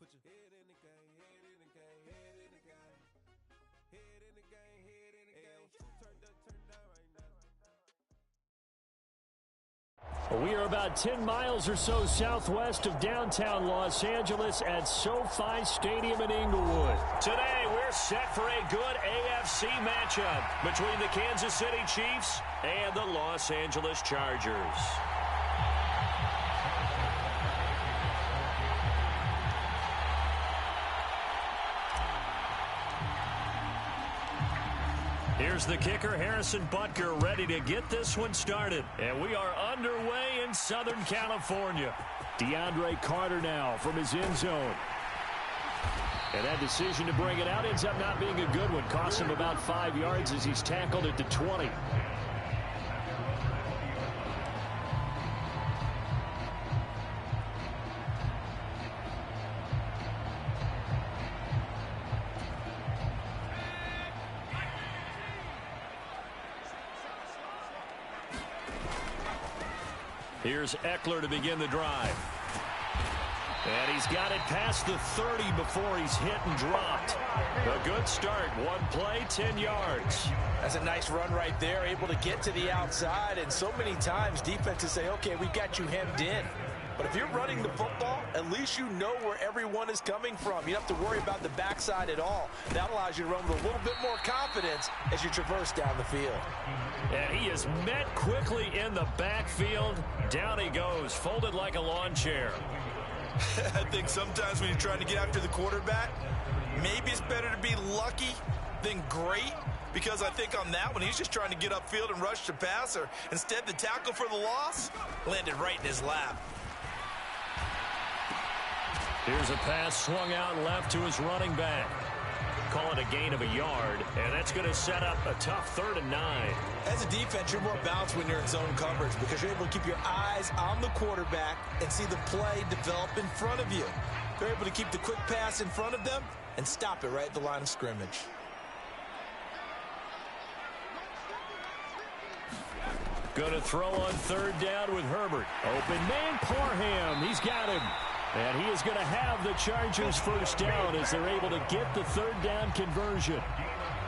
Put your head in the game, head in the game, head in the game. Head in the game, head in the game. Turn down right now. We are about 10 miles or so southwest of downtown Los Angeles at SoFi Stadium in Inglewood. Today, we're set for a good AFC matchup between the Kansas City Chiefs and the Los Angeles Chargers. Here's the kicker, Harrison Butker, ready to get this one started. And we are underway in Southern California. DeAndre Carter now from his end zone. And that decision to bring it out ends up not being a good one. Costs him about 5 yards as he's tackled at the 20. Here's Eckler to begin the drive. And he's got it past the 30 before he's hit and dropped. A good start. One play, 10 yards. That's a nice run right there, able to get to the outside. And so many times defenses say, okay, we've got you hemmed in. But if you're running the football, at least you know where everyone is coming from. You don't have to worry about the backside at all. That allows you to run with a little bit more confidence as you traverse down the field. And he is met quickly in the backfield. Down he goes, folded like a lawn chair. I think sometimes when you're trying to get after the quarterback, maybe it's better to be lucky than great, because I think on that one, he's just trying to get upfield and rush the passer. Instead, the tackle for the loss landed right in his lap. Here's a pass swung out left to his running back. Call it a gain of a yard, and that's going to set up a tough 3rd and 9. As a defense, you're more balanced when you're in zone coverage because you're able to keep your eyes on the quarterback and see the play develop in front of you. They're able to keep the quick pass in front of them and stop it right at the line of scrimmage. Going to throw on 3rd down with Herbert. Open man, Parham. He's got him. And he is going to have the Chargers first down as they're able to get the 3rd down conversion.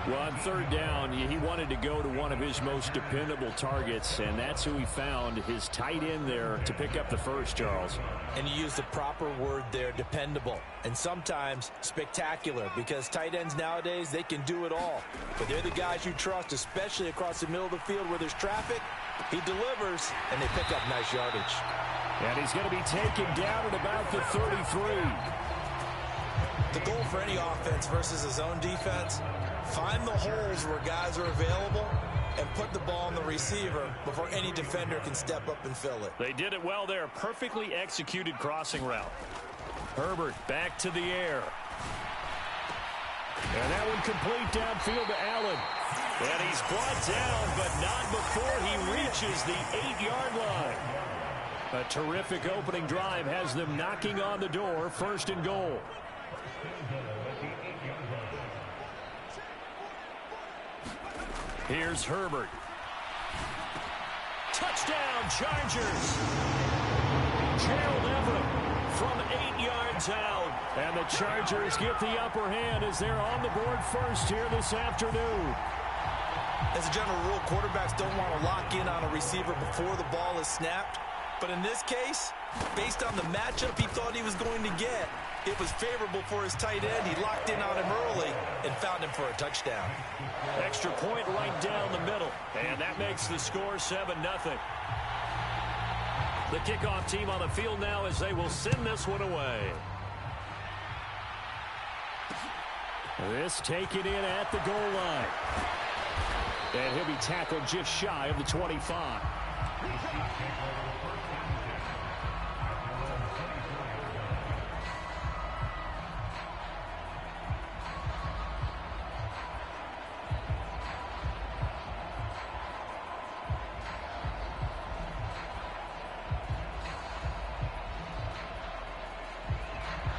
Well, on 3rd down, he wanted to go to one of his most dependable targets, and that's who he found, his tight end there, to pick up the first, Charles. And you use the proper word there, dependable, and sometimes spectacular, because tight ends nowadays, they can do it all. But they're the guys you trust, especially across the middle of the field where there's traffic. He delivers, and they pick up nice yardage. And he's going to be taken down at about the 33. The goal for any offense versus a zone defense, find the holes where guys are available and put the ball on the receiver before any defender can step up and fill it. They did it well there. Perfectly executed crossing route. Herbert back to the air. And that one complete downfield to Allen. And he's brought down, but not before he reaches the 8-yard line. A terrific opening drive has them knocking on the door. 1st and goal. Here's Herbert. Touchdown, Chargers. Gerald Everett from 8 yards out. And the Chargers get the upper hand as they're on the board first here this afternoon. As a general rule, quarterbacks don't want to lock in on a receiver before the ball is snapped. But in this case, based on the matchup he thought he was going to get, it was favorable for his tight end. He locked in on him early and found him for a touchdown. Extra point right down the middle. And that makes the score 7-0. The kickoff team on the field now as they will send this one away. This taken in at the goal line. And he'll be tackled just shy of the 25.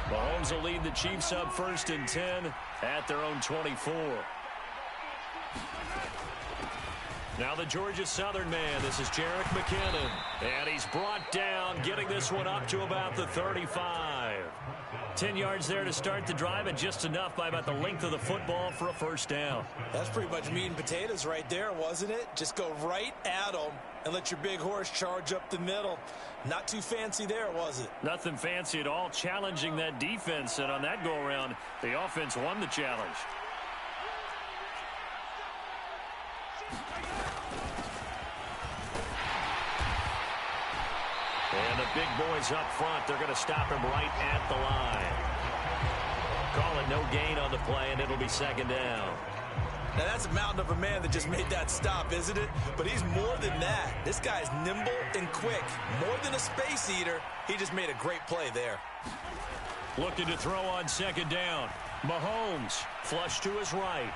Mahomes will lead the Chiefs up 1st and 10 at their own 24. Now the Georgia Southern man, this is Jerick McKinnon. And he's brought down, getting this one up to about the 35. 10 yards there to start the drive, and just enough by about the length of the football for a first down. That's pretty much meat and potatoes right there, wasn't it? Just go right at them and let your big horse charge up the middle. Not too fancy there, was it? Nothing fancy at all, challenging that defense, and on that go-around, the offense won the challenge. And the big boys up front, they're going to stop him right at the line. Call it no gain on the play, and it'll be second down. Now, that's a mountain of a man that just made that stop, isn't it? But he's more than that. This guy's nimble and quick. More than a space eater, he just made a great play there. Looking to throw on second down. Mahomes, flush to his right.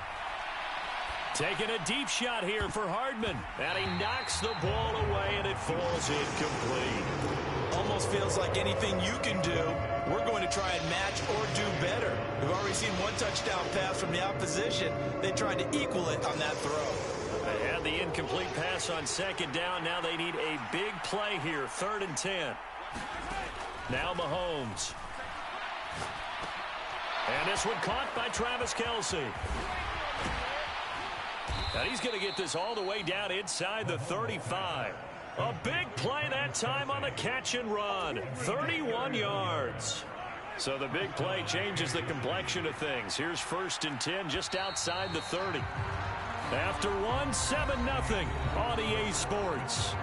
Taking a deep shot here for Hardman. And he knocks the ball away, and it falls incomplete. Almost feels like anything you can do, we're going to try and match or do better. We've already seen one touchdown pass from the opposition. They tried to equal it on that throw. They had the incomplete pass on second down. Now they need a big play here, 3rd and 10. Now Mahomes. And this one caught by Travis Kelce. Now he's going to get this all the way down inside the 35. A big play that time on the catch and run. 31 yards. So the big play changes the complexion of things. Here's 1st and 10 just outside the 30. After one, 7-0 on EA Sports.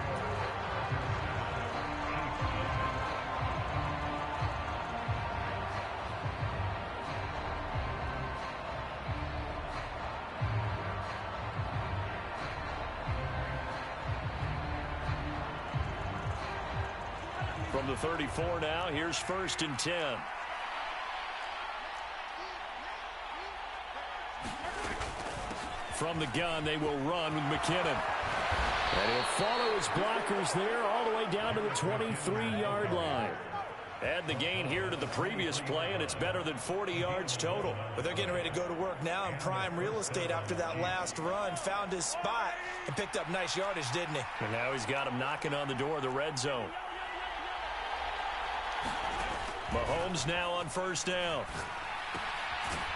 From the 34 now, here's 1st and 10. From the gun, they will run with McKinnon. And he'll follow his blockers there all the way down to the 23-yard line. Add the gain here to the previous play, and it's better than 40 yards total. But they're getting ready to go to work now in prime real estate after that last run. Found his spot and picked up nice yardage, didn't he? And now he's got him knocking on the door of the red zone. Mahomes now on 1st down.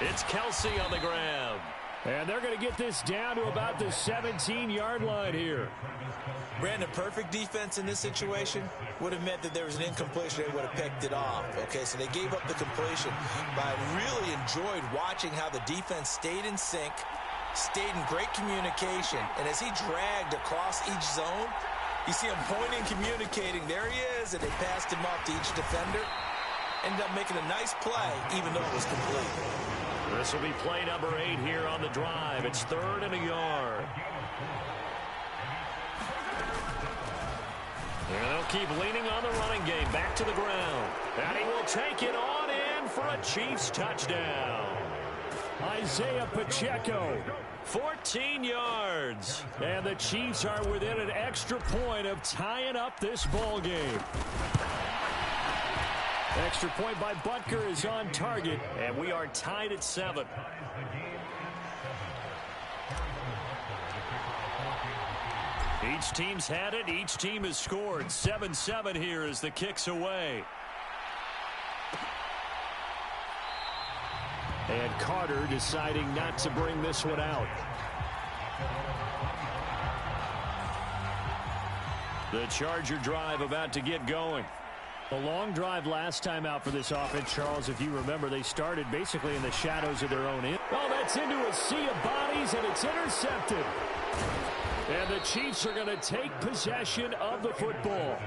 It's Kelce on the grab. And they're going to get this down to about the 17-yard line here. Brandon, perfect defense in this situation would have meant that there was an incompletion. They would have picked it off. Okay, so they gave up the completion. But I really enjoyed watching how the defense stayed in sync, stayed in great communication. And as he dragged across each zone, you see him pointing, communicating. There he is, and they passed him off to each defender. Ended up making a nice play, even though it was complete. This will be play number 8 here on the drive. It's 3rd and a yard. And they'll keep leaning on the running game. Back to the ground. And he will take it on in for a Chiefs touchdown. Isaiah Pacheco, 14 yards. And the Chiefs are within an extra point of tying up this ball game. Extra point by Butker is on target, and we are tied at 7. Each team's had it. Each team has scored. 7-7 here as the kick's away. And Carter deciding not to bring this one out. The Charger drive about to get going. A long drive last time out for this offense, Charles. If you remember, they started basically in the shadows of their own end. Oh, that's into a sea of bodies, and it's intercepted. And the Chiefs are going to take possession of the football.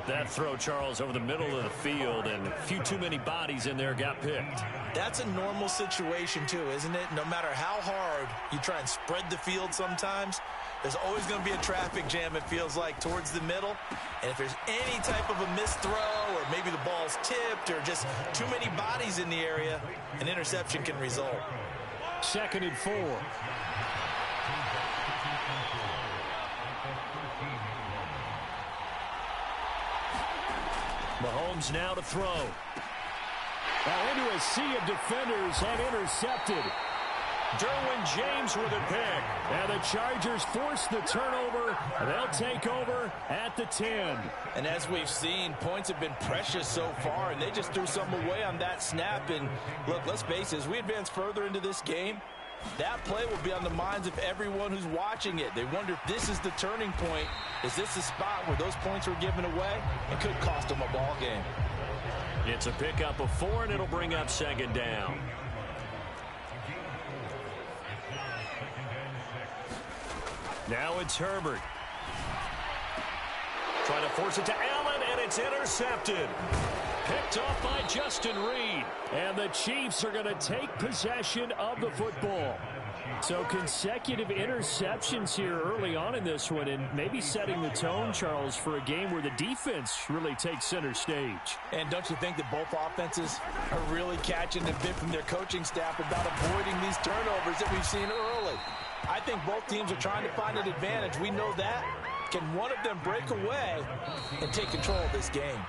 That throw, Charles, over the middle of the field, and a few too many bodies in there got picked. That's a normal situation, too, isn't it? No matter how hard you try and spread the field sometimes, there's always going to be a traffic jam, it feels like, towards the middle. And if there's any type of a missed throw, or maybe the ball's tipped, or just too many bodies in the area, an interception can result. 2nd and 4. Mahomes now to throw. Now into a sea of defenders and intercepted. Derwin James with a pick. And the Chargers force the turnover. They'll take over at the 10. And as we've seen, points have been precious so far, and they just threw something away on that snap. And look, let's face it, as we advance further into this game, that play will be on the minds of everyone who's watching it. They wonder if this is the turning point. Is this the spot where those points were given away? It could cost them a ball game. It's a pickup of 4, and it'll bring up second down. Now it's Herbert. Trying to force it to Allen, and it's intercepted. Picked off by Justin Reed. And the Chiefs are going to take possession of the football. So consecutive interceptions here early on in this one, and maybe setting the tone, Charles, for a game where the defense really takes center stage. And don't you think that both offenses are really catching the bit from their coaching staff about avoiding these turnovers that we've seen early? I think both teams are trying to find an advantage. We know that. Can one of them break away and take control of this game?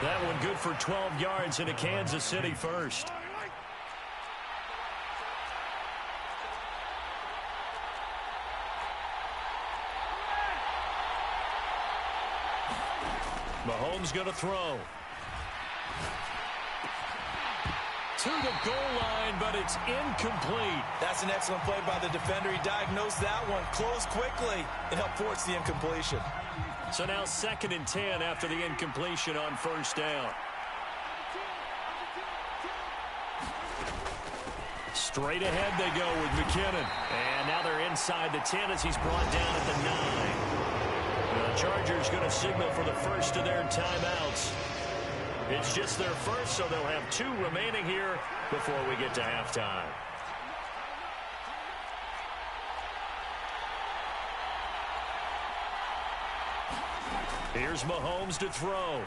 That one good for 12 yards into Kansas City first. Mahomes going to throw. To the goal line, but it's incomplete. That's an excellent play by the defender. He diagnosed that one, closed quickly, and helped force the incompletion. So now 2nd and 10 after the incompletion on first down. Straight ahead they go with McKinnon. And now they're inside the 10 as he's brought down at the 9. The Chargers going to signal for the first of their timeouts. It's just their first, so they'll have 2 remaining here before we get to halftime. Here's Mahomes to throw.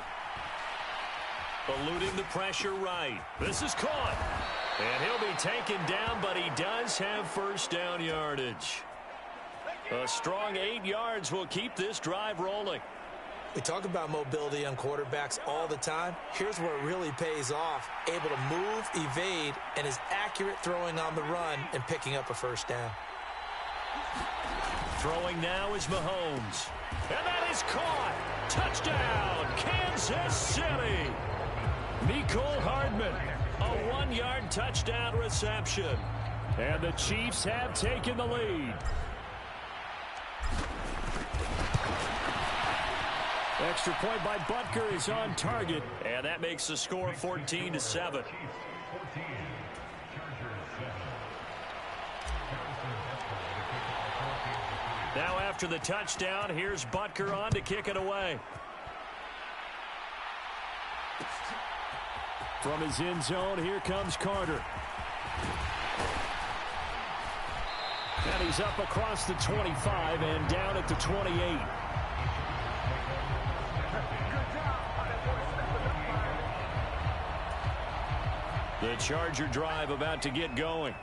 Eluding the pressure right. This is caught. And he'll be taken down, but he does have first down yardage. A strong 8 yards will keep this drive rolling. We talk about mobility on quarterbacks all the time. Here's where it really pays off. Able to move, evade, and is accurate throwing on the run and picking up a first down. Throwing now is Mahomes. And that is caught. Touchdown, Kansas City. Mecole Hardman, a 1-yard touchdown reception. And the Chiefs have taken the lead. Extra point by Butker is on target, and that makes the score 14-7. Now after the touchdown, here's Butker on to kick it away. From his end zone, here comes Carter. And he's up across the 25 and down at the 28. The Charger drive about to get going.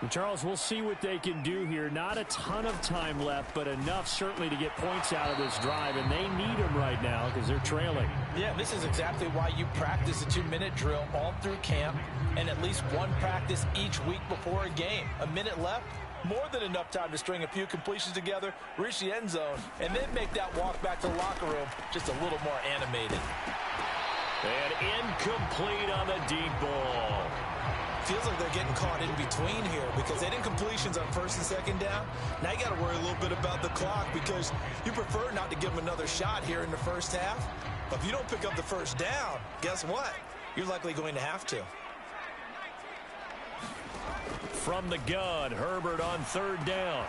And Charles, we'll see what they can do here. Not a ton of time left, but enough certainly to get points out of this drive, and they need them right now because they're trailing. Yeah, this is exactly why you practice a 2-minute drill all through camp and at least one practice each week before a game. A minute left, more than enough time to string a few completions together, reach the end zone, and then make that walk back to the locker room just a little more animated. And incomplete on the deep ball. Feels like they're getting caught in between here because they did completions on 1st and 2nd down. Now you got to worry a little bit about the clock because you prefer not to give them another shot here in the first half. But if you don't pick up the first down, guess what? You're likely going to have to. From the gun, Herbert on 3rd down.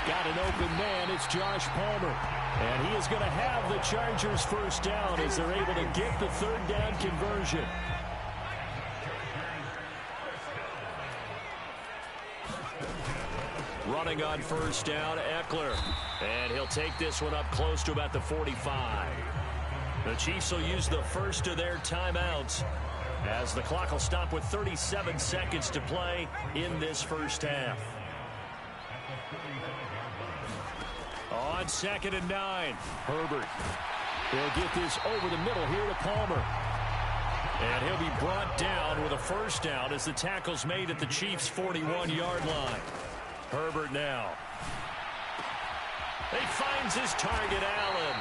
Got an open man, it's Josh Palmer. And he is going to have the Chargers first down as they're able to get the 3rd down conversion. Running on 1st down, Eckler. And he'll take this one up close to about the 45. The Chiefs will use the first of their timeouts as the clock will stop with 37 seconds to play in this first half. On 2nd and 9, Herbert. They'll get this over the middle here to Palmer. And he'll be brought down with a first down as the tackle's made at the Chiefs' 41-yard line. Herbert now. He finds his target, Allen.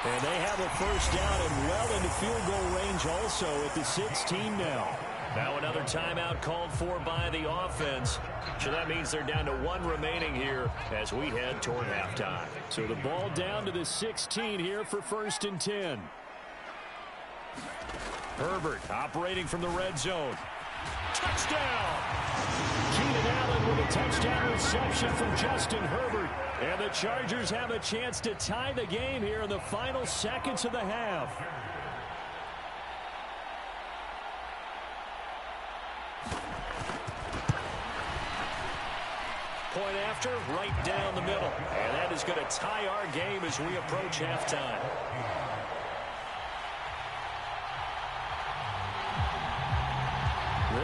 And they have a first down and well into field goal range also at the 16 now. Now another timeout called for by the offense. So that means they're down to one remaining here as we head toward halftime. So the ball down to the 16 here for 1st and 10. Herbert operating from the red zone. Touchdown! Keenan Allen with a touchdown reception from Justin Herbert. And the Chargers have a chance to tie the game here in the final seconds of the half. Point after, right down the middle. And that is going to tie our game as we approach halftime.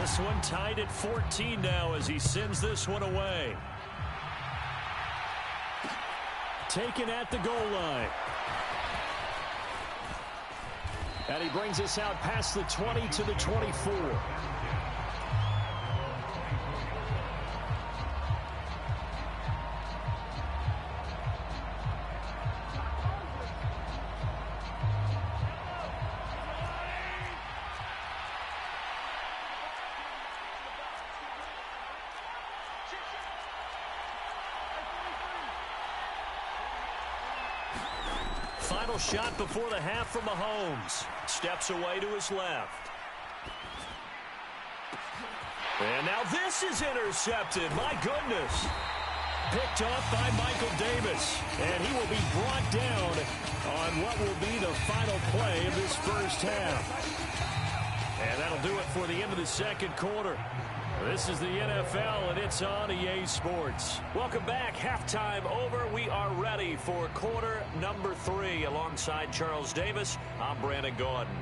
This one tied at 14 now as he sends this one away. Taken at the goal line. And he brings us out past the 20 to the 24. Final shot before the half from Mahomes. Steps away to his left. And now this is intercepted. My goodness. Picked off by Michael Davis. And he will be brought down on what will be the final play of this first half. And that'll do it for the end of the second quarter. This is the NFL, and it's on EA Sports. Welcome back. Halftime over. We are ready for quarter number 3. Alongside Charles Davis, I'm Brandon Gordon.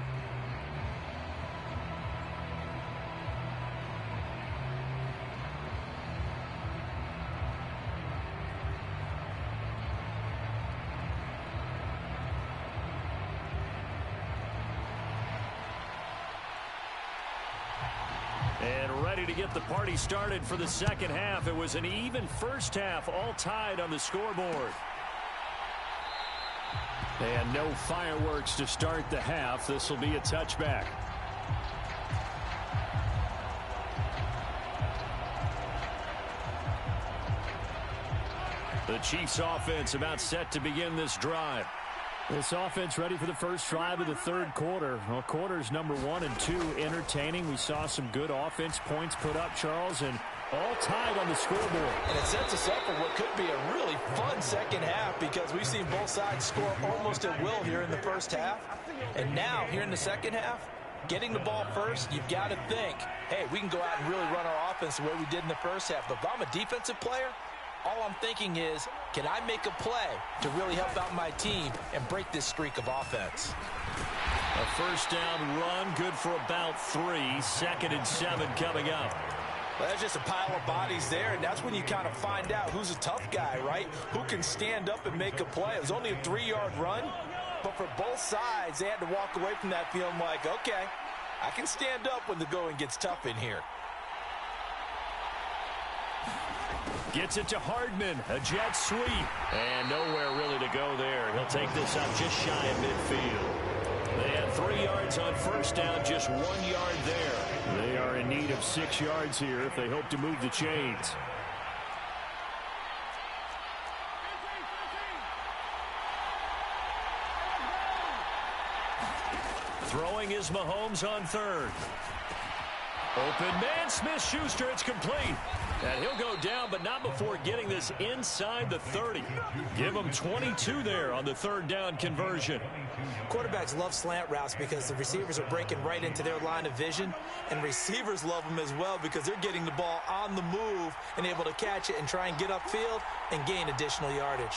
To get the party started for the second half. It was an even first half, all tied on the scoreboard. And no fireworks to start the half. This will be a touchback. The Chiefs offense about set to begin this drive. This offense ready for the first drive of the third quarter. Well, quarters number 1 and 2 entertaining. We saw some good offense points put up, Charles, and all tied on the scoreboard. And it sets us up for what could be a really fun second half because we've seen both sides score almost at will here in the first half. And now, here in the second half, getting the ball first, you've got to think, hey, we can go out and really run our offense the way we did in the first half. But if I'm a defensive player, all I'm thinking is, can I make a play to really help out my team and break this streak of offense? A first down run, good for about 3. 2nd and 7 coming up. Well, that's just a pile of bodies there, and that's when you kind of find out who's a tough guy, right? Who can stand up and make a play. It was only a 3-yard run, but for both sides, they had to walk away from that feeling like, okay, I can stand up when the going gets tough in here. Gets it to Hardman, a jet sweep, and nowhere really to go there. He'll take this up just shy of midfield. They had 3 yards on first down, just 1 yard there. They are in need of 6 yards here if they hope to move the chains. Throwing is Mahomes on third. Open man, Smith-Schuster, it's complete. And he'll go down, but not before getting this inside the 30. Give him 22 there on the third down conversion. Quarterbacks love slant routes because the receivers are breaking right into their line of vision, and receivers love them as well because they're getting the ball on the move and able to catch it and try and get upfield and gain additional yardage.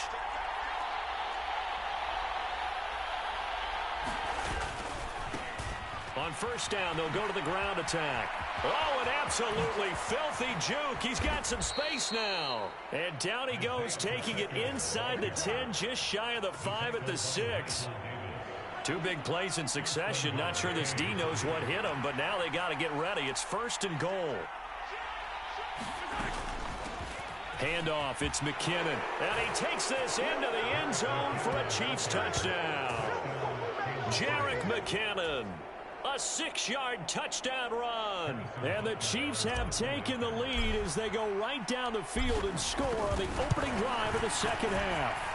On first down, they'll go to the ground attack. Oh, an absolutely filthy juke. He's got some space now. And down he goes, taking it inside the 10, just shy of the 5 at the 6. Two big plays in succession. Not sure this D knows what hit him, but now they got to get ready. It's 1st and goal. Handoff, it's McKinnon. And he takes this into the end zone for a Chiefs touchdown. Jerick McKinnon. A 6-yard touchdown run. And the Chiefs have taken the lead as they go right down the field and score on the opening drive of the second half.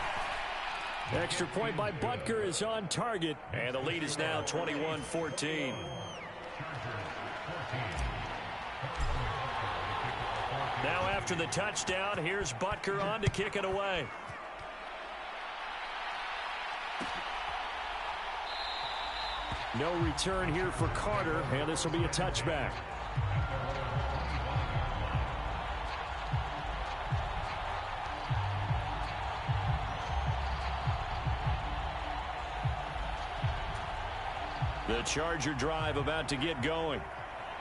Extra point by Butker is on target, and the lead is now 21-14. Now after the touchdown, here's Butker on to kick it away. No return here for Carter, and this will be a touchback. The Charger drive about to get going.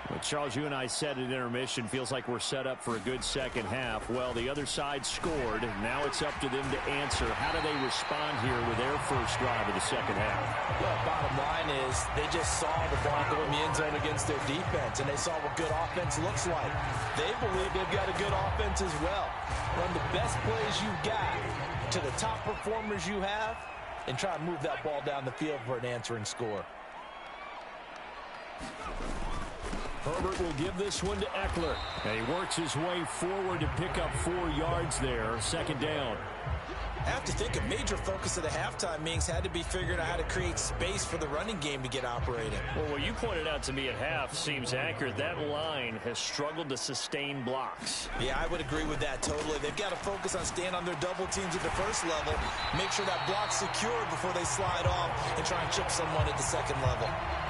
Well, Charles, you and I said at intermission, feels like we're set up for a good second half. Well, the other side scored. Now it's up to them to answer. How do they respond here with their first drive of the second half? Well, bottom line is they just saw the ball go in the end zone against their defense, and they saw what good offense looks like. They believe they've got a good offense as well. Run the best plays you've got to the top performers you have, and try and move that ball down the field for an answering score. Herbert will give this one to Eckler. And he works his way forward to pick up 4 yards there. Second down. I have to think a major focus of the halftime meetings had to be figuring out how to create space for the running game to get operating. Well, what you pointed out to me at half seems accurate. That line has struggled to sustain blocks. Yeah, I would agree with that totally. They've got to focus on staying on their double teams at the first level, make sure that block's secured before they slide off and try and chip someone at the second level.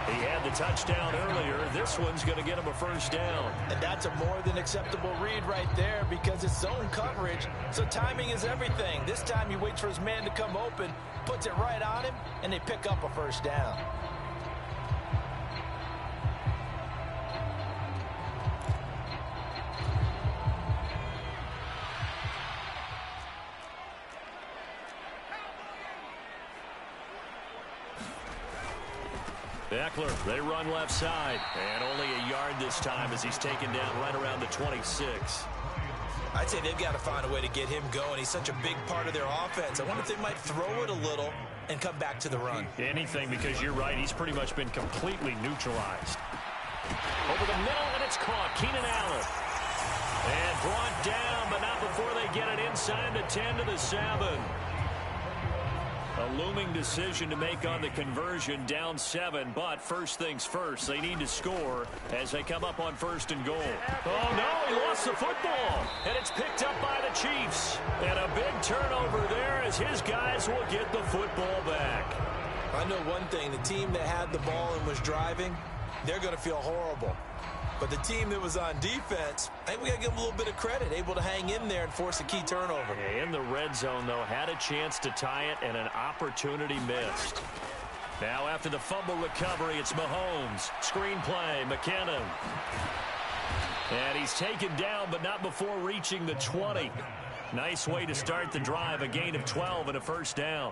He had the touchdown earlier. This one's going to get him a first down. And that's a more than acceptable read right there because it's zone coverage, so timing is everything. This time he waits for his man to come open, puts it right on him, and they pick up a first down. Eckler, they run left side. And only a yard this time as he's taken down right around the 26. I'd say they've got to find a way to get him going. He's such a big part of their offense. I wonder if they might throw it a little and come back to the run. Anything, because you're right. He's pretty much been completely neutralized. Over the middle, and it's caught. Keenan Allen. And brought down, but not before they get it inside the 10 to the 7. A looming decision to make on the conversion, down 7, but first things first, they need to score as they come up on 1st and goal. Oh, no, he lost the football, and it's picked up by the Chiefs. And a big turnover there as his guys will get the football back. I know one thing, the team that had the ball and was driving, they're going to feel horrible. But the team that was on defense, I think we got to give them a little bit of credit, able to hang in there and force a key turnover. In the red zone, though, had a chance to tie it and an opportunity missed. Now after the fumble recovery, it's Mahomes. Screen play, McKinnon. And he's taken down, but not before reaching the 20. Nice way to start the drive, a gain of 12 and a first down.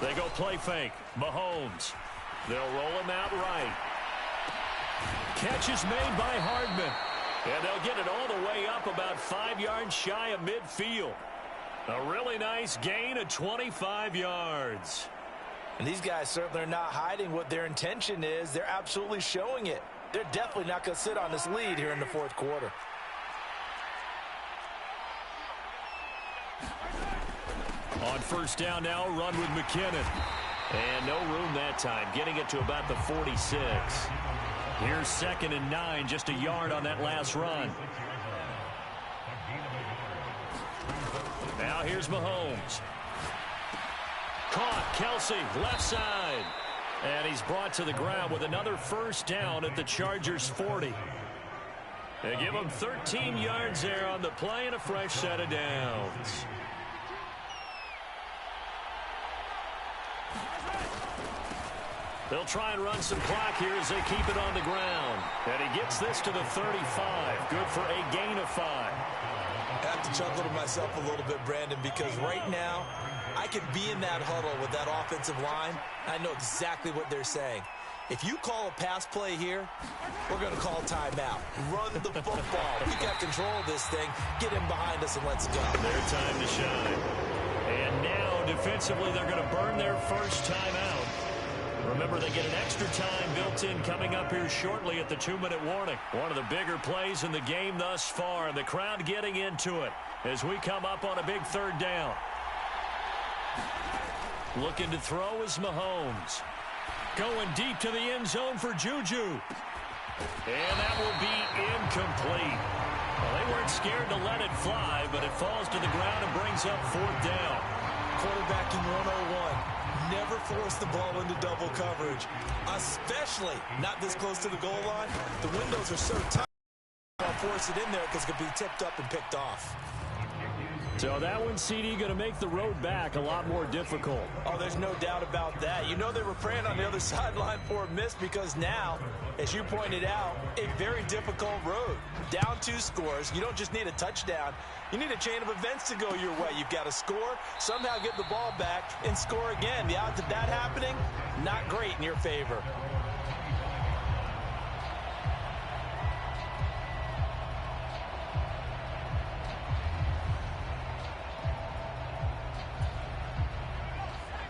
They go play fake. Mahomes. They'll roll him out right. Catch is made by Hardman. And they'll get it all the way up about 5 yards shy of midfield. A really nice gain of 25 yards. And these guys certainly are not hiding what their intention is. They're absolutely showing it. They're definitely not going to sit on this lead here in the fourth quarter. On first down now, run with McKinnon. And no room that time, getting it to about the 46. Here's 2nd and 9, just a yard on that last run. Now here's Mahomes. Caught, Kelsey, left side. And he's brought to the ground with another first down at the Chargers' 40. They give him 13 yards there on the play and a fresh set of downs. They'll try and run some clock here as they keep it on the ground. And he gets this to the 35. Good for a gain of 5. have to chuckle to myself a little bit, Brandon, because right now I could be in that huddle with that offensive line. I know exactly what they're saying. If you call a pass play here, we're going to call timeout. Run the football. We got control of this thing. Get him behind us and let's go. Their time to shine. And now, defensively, they're going to burn their first timeout. Remember, they get an extra time built in coming up here shortly at the 2-minute warning. One of the bigger plays in the game thus far, and the crowd getting into it as we come up on a big third down. Looking to throw is Mahomes. Going deep to the end zone for Juju. And that will be incomplete. Well, they weren't scared to let it fly, but it falls to the ground and brings up fourth down. Quarterbacking 101. Never force the ball into double coverage, especially not this close to the goal line. The windows are so tight. I'll force it in there because it could be tipped up and picked off. So that one, CD, going to make the road back a lot more difficult. Oh, there's no doubt about that. You know they were praying on the other sideline for a miss because now, as you pointed out, a very difficult road. Down 2 scores. You don't just need a touchdown. You need a chain of events to go your way. You've got to score, somehow get the ball back, and score again. The odds of that happening, not great in your favor.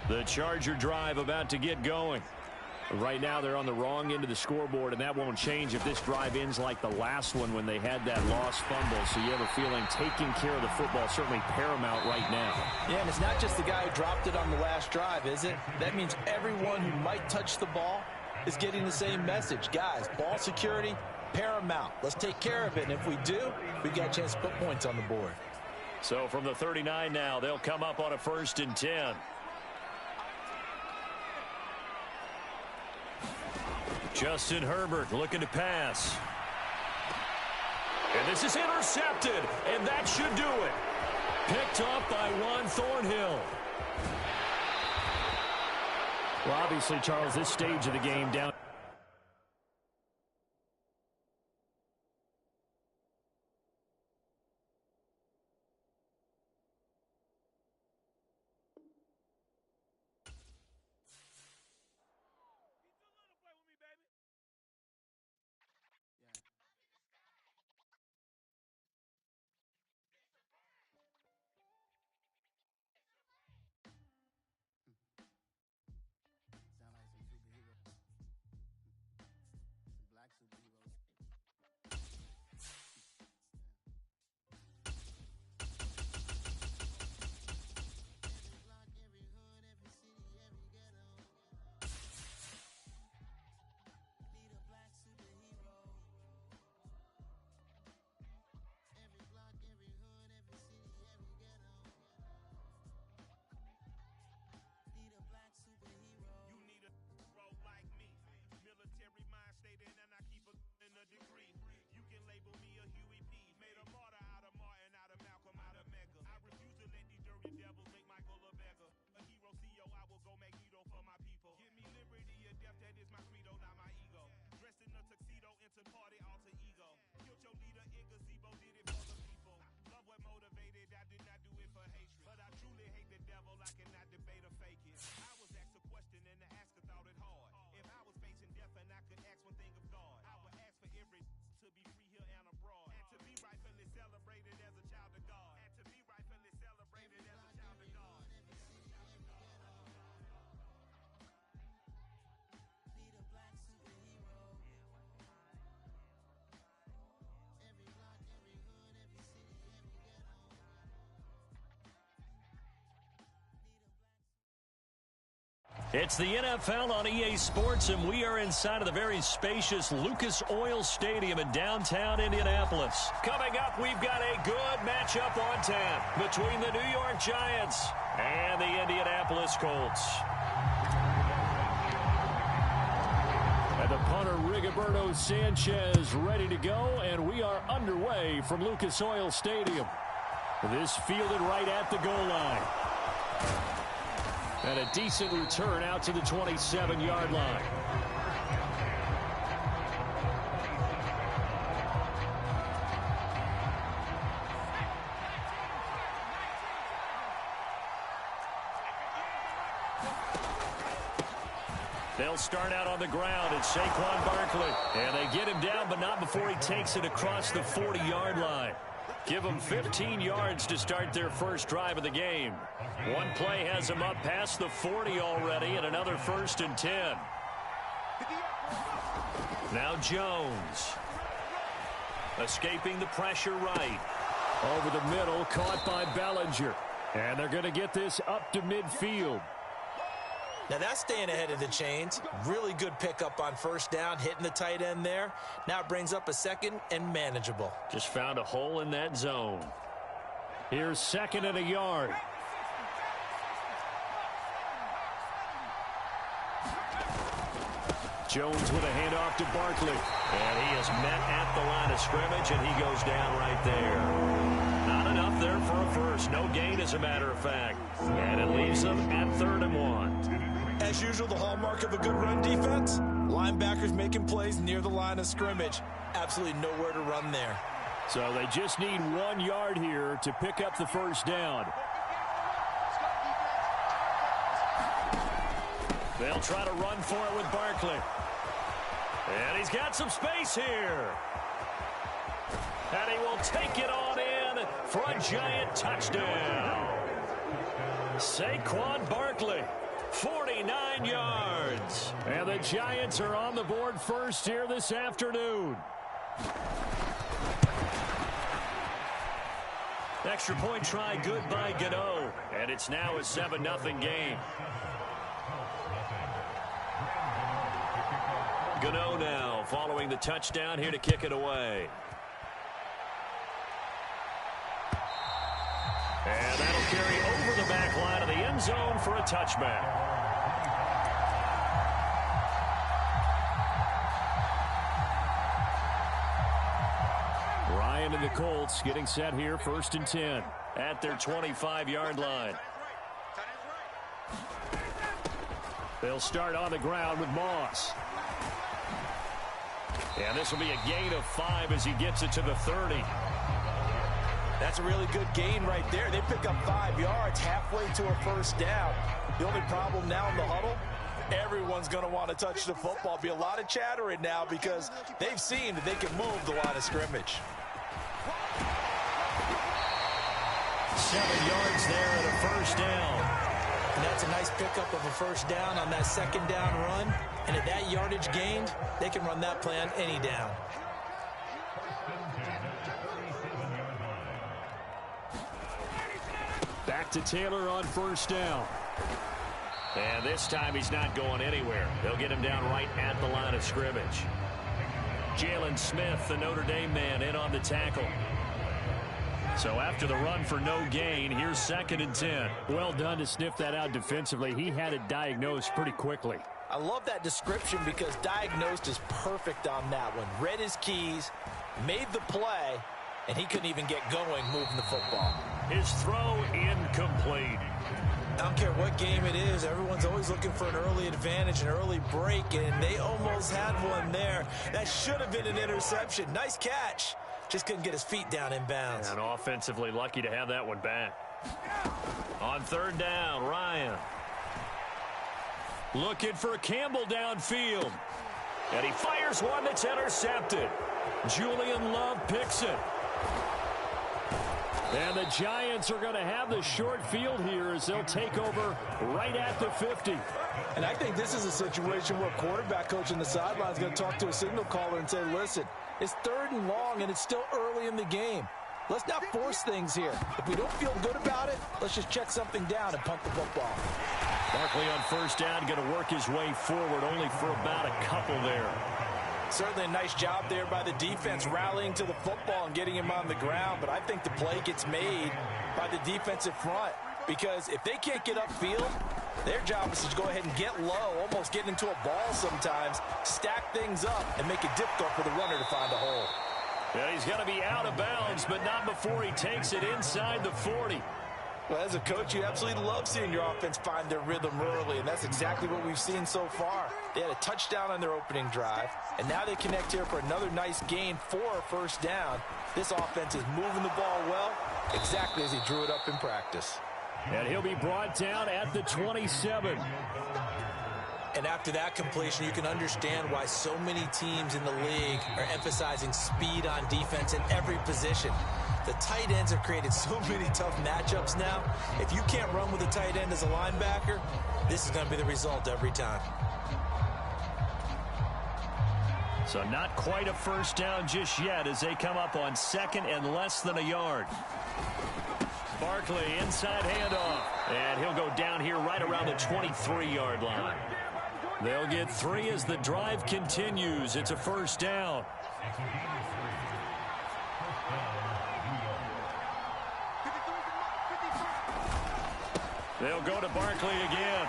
The Charger drive about to get going. Right now they're on the wrong end of the scoreboard, and that won't change if this drive ends like the last one when they had that lost fumble. So you have a feeling taking care of the football is certainly paramount right now. Yeah, and it's not just the guy who dropped it on the last drive, is it? That means everyone who might touch the ball is getting the same message. Guys, ball security, paramount. Let's take care of it, and if we do, we've got a chance to put points on the board. So from the 39 now, they'll come up on a 1st and 10. Justin Herbert looking to pass. And this is intercepted, and that should do it. Picked up by Juan Thornhill. Well, obviously, Charles, this stage of the game down. It's the NFL on EA Sports, and we are inside of the very spacious Lucas Oil Stadium in downtown Indianapolis. Coming up, we've got a good matchup on tap between the New York Giants and the Indianapolis Colts. And the punter, Rigoberto Sanchez, ready to go, and we are underway from Lucas Oil Stadium. This fielded right at the goal line. And a decent return out to the 27-yard line. They'll start out on the ground. It's Saquon Barkley. And they get him down, but not before he takes it across the 40-yard line. Give them 15 yards to start their first drive of the game. One play has them up past the 40 already, and another 1st and 10. Now Jones. Escaping the pressure right. Over the middle, caught by Bellinger. And they're going to get this up to midfield. Now that's staying ahead of the chains. Really good pickup on 1st down, hitting the tight end there. Now it brings up a 2nd and manageable. Just found a hole in that zone. Here's 2nd and a yard. Jones with a handoff to Barkley. And he is met at the line of scrimmage, and he goes down right there. Not enough there for a first. No gain, as a matter of fact. And it leaves them at 3rd and 1. As usual, the hallmark of a good run defense, linebackers making plays near the line of scrimmage. Absolutely nowhere to run there. So they just need 1 yard here to pick up the 1st down. They'll try to run for it with Barkley. And he's got some space here. And he will take it on in for a giant touchdown. Saquon Barkley, 49 yards. And the Giants are on the board first here this afternoon. Extra point try good by Gano. And it's now a 7-0 game. Gano now following the touchdown here to kick it away. And that'll carry over the back line of the end zone for a touchback. Ryan and the Colts getting set here, 1st and 10 at their 25-yard line. They'll start on the ground with Moss. And this will be a gain of 5 as he gets it to the 30. That's a really good gain right there. They pick up 5 yards halfway to a 1st down. The only problem now in the huddle, everyone's going to want to touch the football. Be a lot of chattering now because they've seen that they can move the line of scrimmage. 7 yards there at a 1st down. And that's a nice pickup of a 1st down on that 2nd down run. And at that yardage gained, they can run that play on any down. Back to Taylor on 1st down. And this time he's not going anywhere. They'll get him down right at the line of scrimmage. Jalen Smith, the Notre Dame man, in on the tackle. So after the run for no gain, here's 2nd and 10. Well done to sniff that out defensively. He had it diagnosed pretty quickly. I love that description because diagnosed is perfect on that one. Read his keys, made the play, and he couldn't even get going moving the football. His throw incomplete. I don't care what game it is. Everyone's always looking for an early advantage, an early break, and they almost had one there. That should have been an interception. Nice catch. Just couldn't get his feet down in bounds. And offensively lucky to have that one back. On 3rd down, Ryan. Looking for Campbell downfield. And he fires one that's intercepted. Julian Love picks it. And the Giants are going to have the short field here as they'll take over right at the 50. And I think this is a situation where a quarterback coach on the sideline is going to talk to a signal caller and say, listen, it's 3rd and long and it's still early in the game. Let's not force things here. If we don't feel good about it, let's just check something down and punt the football. Barkley on 1st down, going to work his way forward, only for about a couple there. Certainly a nice job there by the defense rallying to the football and getting him on the ground, but I think the play gets made by the defensive front because if they can't get upfield, their job is to go ahead and get low, almost get into a ball sometimes, stack things up, and make it difficult for the runner to find a hole. Yeah, he's going to be out of bounds, but not before he takes it inside the 40. Well, as a coach, you absolutely love seeing your offense find their rhythm early, and that's exactly what we've seen so far. They had a touchdown on their opening drive, and now they connect here for another nice gain for a 1st down. This offense is moving the ball well, exactly as he drew it up in practice. And he'll be brought down at the 27. And after that completion, you can understand why so many teams in the league are emphasizing speed on defense in every position. The tight ends have created so many tough matchups now. If you can't run with a tight end as a linebacker, this is going to be the result every time. So not quite a first down just yet as they come up on second and less than a yard. Barkley, inside handoff. And he'll go down here right around the 23-yard line. They'll get 3 as the drive continues. It's a first down. They'll go to Barkley again.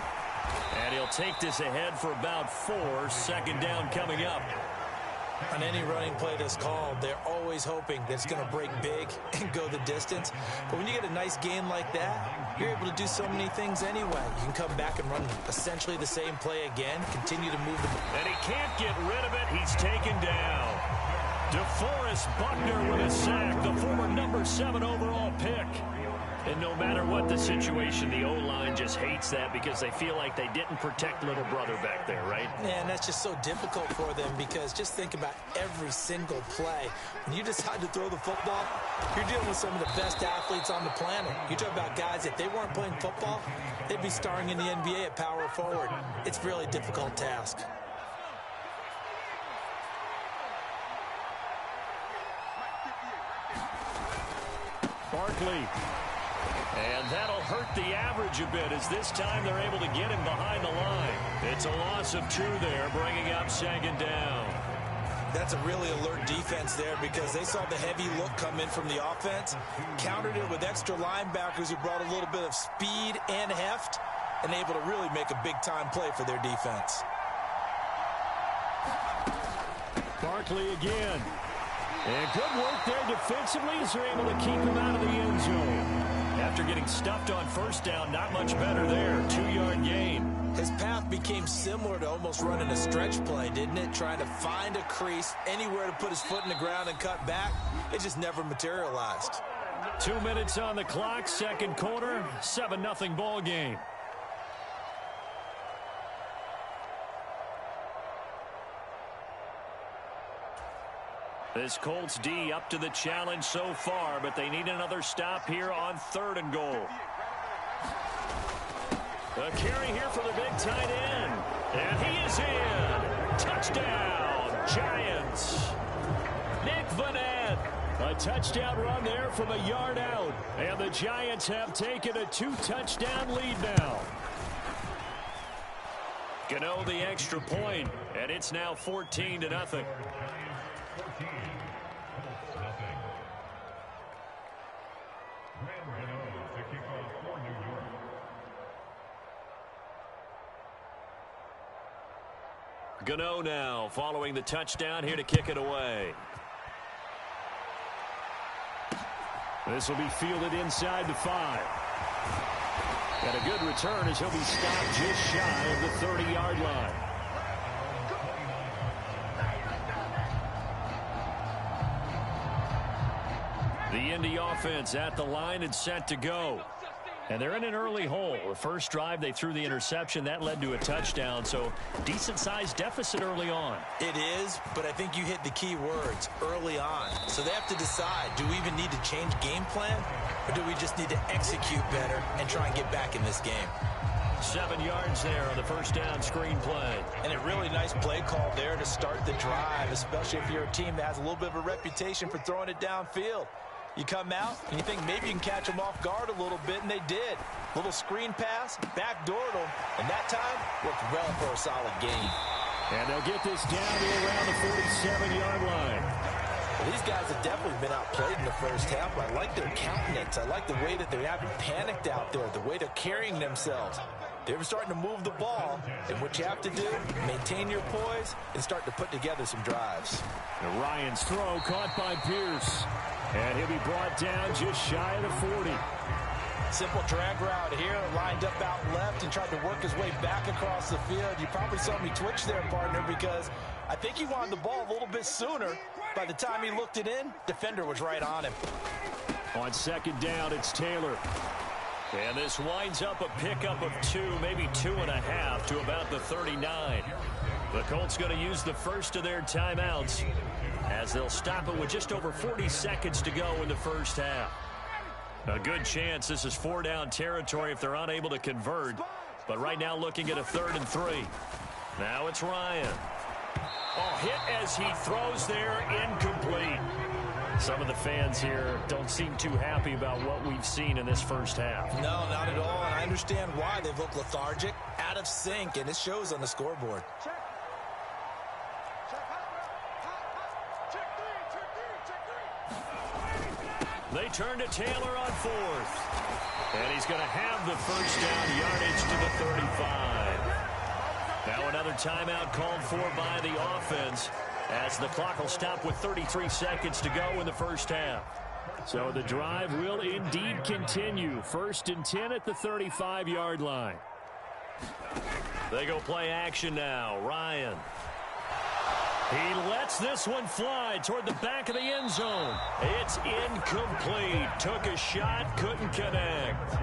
And he'll take this ahead for about 4. Second down coming up. On any running play that's called, they're always hoping that it's going to break big and go the distance. But when you get a nice gain like that, you're able to do so many things anyway. You can come back and run essentially the same play again, continue to move the ball. And he can't get rid of it. He's taken down. DeForest Buckner with a sack, the former number 7 overall pick. And no matter what the situation, the O-line just hates that because they feel like they didn't protect little brother back there, right? And that's just so difficult for them because just think about every single play. When you decide to throw the football, you're dealing with some of the best athletes on the planet. You talk about guys, if they weren't playing football, they'd be starring in the NBA at power forward. It's a really difficult task. Barkley. And that'll hurt the average a bit as this time they're able to get him behind the line. It's a loss of 2 there, bringing up second down. That's a really alert defense there because they saw the heavy look come in from the offense, countered it with extra linebackers who brought a little bit of speed and heft, and able to really make a big-time play for their defense. Barkley again. And good work there defensively as they're able to keep him out of the end zone. After getting stuffed on first down, not much better there. 2-yard gain. His path became similar to almost running a stretch play, didn't it? Trying to find a crease, anywhere to put his foot in the ground and cut back. It just never materialized. 2 minutes on the clock, second quarter, 7-0 ball game. This Colts D up to the challenge so far, but they need another stop here on 3rd and goal. A carry here for the big tight end. And he is in. Touchdown, Giants. Nick Vanette. A touchdown run there from a yard out. And the Giants have taken a 2-touchdown lead now. Gano the extra point, and it's now 14-0. Gano now following the touchdown here to kick it away. This will be fielded inside the 5. And a good return as he'll be stopped just shy of the 30-yard line. The Indy offense at the line and set to go. And they're in an early hole. The first drive, they threw the interception. That led to a touchdown, so decent-sized deficit early on. It is, but I think you hit the key words, early on. So they have to decide, do we even need to change game plan, or do we just need to execute better and try and get back in this game? 7 yards there on the first down screen play. And a really nice play call there to start the drive, especially if you're a team that has a little bit of a reputation for throwing it downfield. You come out, and you think maybe you can catch them off guard a little bit, and they did. Little screen pass, backdoored them, and that time worked well for a solid gain. And they'll get this down to around the 47-yard line. Well, these guys have definitely been outplayed in the first half, but I like their countenance. I like the way that they haven't panicked out there, the way they're carrying themselves. They're starting to move the ball, and what you have to do, maintain your poise and start to put together some drives. And Ryan's throw caught by Pierce. And he'll be brought down just shy of the 40. Simple drag route here, lined up out left and tried to work his way back across the field. You probably saw me twitch there, partner, because I think he wanted the ball a little bit sooner. By the time he looked it in, defender was right on him. On second down, it's Taylor. And this winds up a pickup of 2, maybe 2.5 to about the 39. The Colts going to use the first of their timeouts as they'll stop it with just over 40 seconds to go in the first half. A good chance this is 4-down territory if they're unable to convert. But right now looking at a 3rd and 3. Now it's Ryan. Oh, hit as he throws there, incomplete. Some of the fans here don't seem too happy about what we've seen in this first half. No, not at all, and I understand why. They've looked lethargic, out of sync, and it shows on the scoreboard. They turn to Taylor on 4th. And he's going to have the first down, yardage to the 35. Now another timeout called for by the offense as the clock will stop with 33 seconds to go in the first half. So the drive will indeed continue. 1st and 10 at the 35-yard line. They go play action now. Ryan. He lets this one fly toward the back of the end zone. It's incomplete. Took a shot, couldn't connect.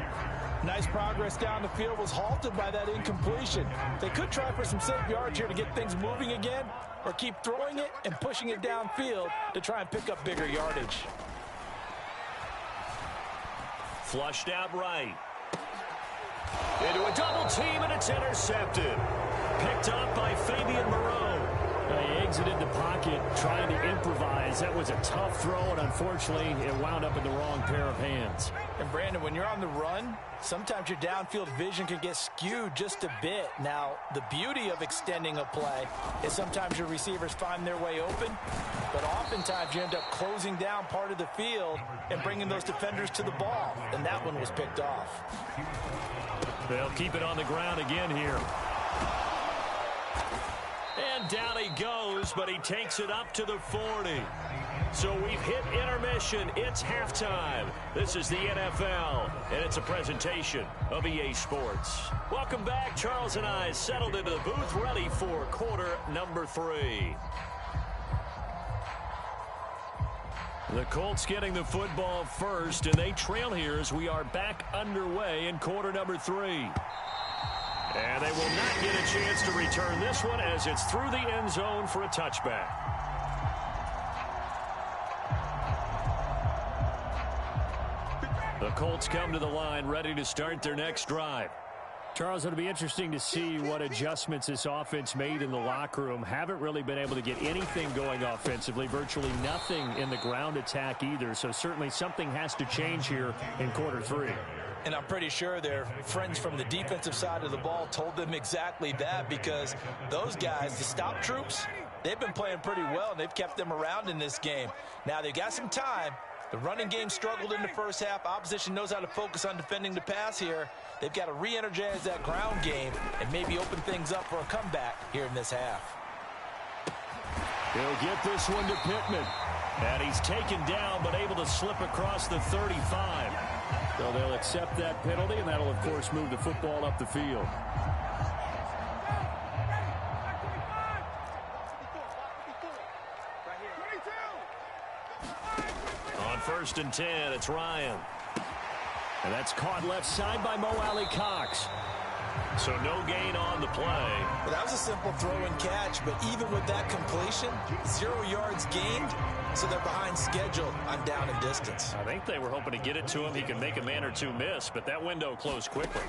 Nice progress down the field, was halted by that incompletion. They could try for some safe yards here to get things moving again, or keep throwing it and pushing it downfield to try and pick up bigger yardage. Flushed out right. Into a double team, and it's intercepted. Picked up by Fabian Moreau. He exited the pocket trying to improvise. That was a tough throw, and unfortunately, it wound up in the wrong pair of hands. And Brandon, when you're on the run, sometimes your downfield vision can get skewed just a bit. Now, the beauty of extending a play is sometimes your receivers find their way open, but oftentimes you end up closing down part of the field and bringing those defenders to the ball, and that one was picked off. They'll keep it on the ground again here. And down he goes, but he takes it up to the 40. So we've hit intermission. It's halftime. This is the NFL, and it's a presentation of EA Sports. Welcome back. Charles and I settled into the booth, ready for quarter number 3. The Colts getting the football first, and they trail here as we are back underway in quarter number 3. And they will not get a chance to return this one as it's through the end zone for a touchback. The Colts come to the line ready to start their next drive. Charles, it'll be interesting to see what adjustments this offense made in the locker room. Haven't really been able to get anything going offensively, virtually nothing in the ground attack either. So certainly something has to change here in quarter 3. And I'm pretty sure their friends from the defensive side of the ball told them exactly that, because those guys, the stop troops, they've been playing pretty well, and they've kept them around in this game. Now, they've got some time. The running game struggled in the first half. Opposition knows how to focus on defending the pass here. They've got to re-energize that ground game and maybe open things up for a comeback here in this half. He'll get this one to Pittman. And he's taken down, but able to slip across the 35. So they'll accept that penalty, and that'll, of course, move the football up the field. On 1st and 10, it's Ryan. And that's caught left side by Mo Alley-Cox. So no gain on the play. Well, that was a simple throw and catch, but even with that completion, 0 yards gained, so they're behind schedule on down and distance. I think they were hoping to get it to him. He could make a man or two miss, but that window closed quickly.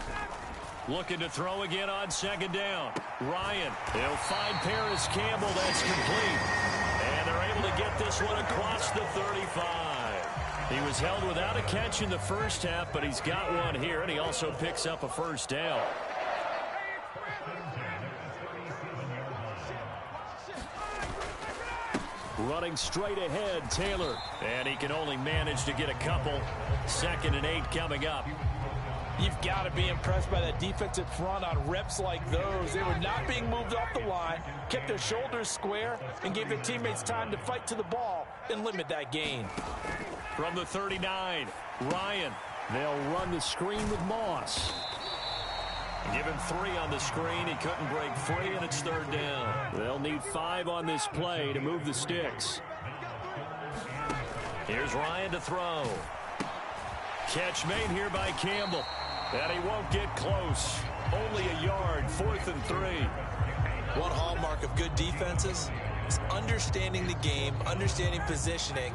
Looking to throw again on 2nd down. Ryan, he'll find Paris Campbell. That's complete. And they're able to get this one across the 35. He was held without a catch in the first half, but he's got one here, and he also picks up a first down. Running straight ahead, Taylor. And he can only manage to get a couple. 2nd and 8 coming up. You've got to be impressed by that defensive front on reps like those. They were not being moved off the line, kept their shoulders square, and gave their teammates time to fight to the ball and limit that gain. From the 39, Ryan. They'll run the screen with Moss. Give him 3 on the screen. He couldn't break free, and it's 3rd down. They'll need 5 on this play to move the sticks. Here's Ryan to throw. Catch made here by Campbell. And he won't get close. Only a yard, 4th and 3. One hallmark of good defenses is understanding the game, understanding positioning,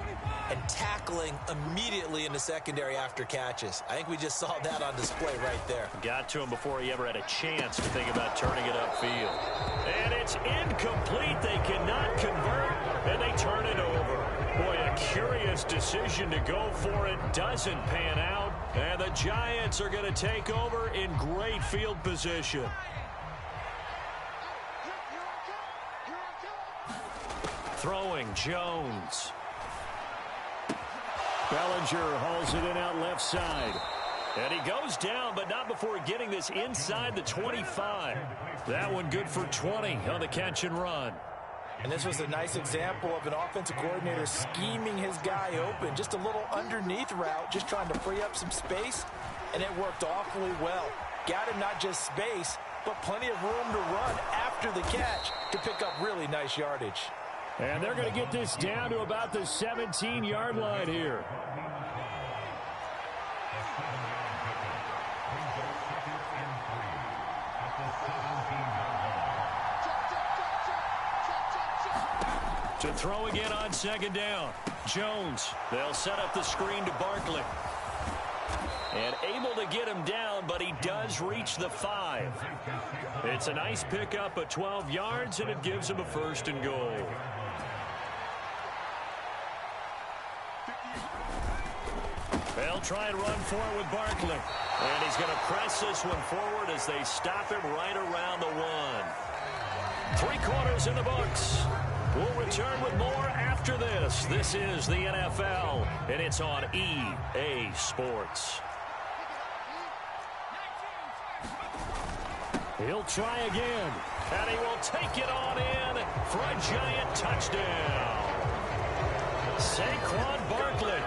and tackling immediately in the secondary after catches. I think we just saw that on display right there. Got to him before he ever had a chance to think about turning it upfield. And it's incomplete. They cannot convert, and they turn it over. Boy, a curious decision to go for it. Doesn't pan out, and the Giants are going to take over in great field position. Throwing, Jones. Bellinger hauls it in out left side. And he goes down, but not before getting this inside the 25. That one good for 20 on the catch and run. And this was a nice example of an offensive coordinator scheming his guy open. Just a little underneath route, just trying to free up some space, and it worked awfully well. Got him not just space, but plenty of room to run after the catch to pick up really nice yardage. And they're going to get this down to about the 17-yard line here. To throw again on second down. Jones. They'll set up the screen to Barkley. And able to get him down, but he does reach the 5. It's a nice pickup of 12 yards, and it gives him a 1st and goal. They'll try and run for it with Barkley. And he's going to press this one forward as they stop him right around the 1. 3 quarters in the books. We'll return with more after this. This is the NFL, and it's on EA Sports. He'll try again, and he will take it on in for a Giant touchdown. Saquon Barkley.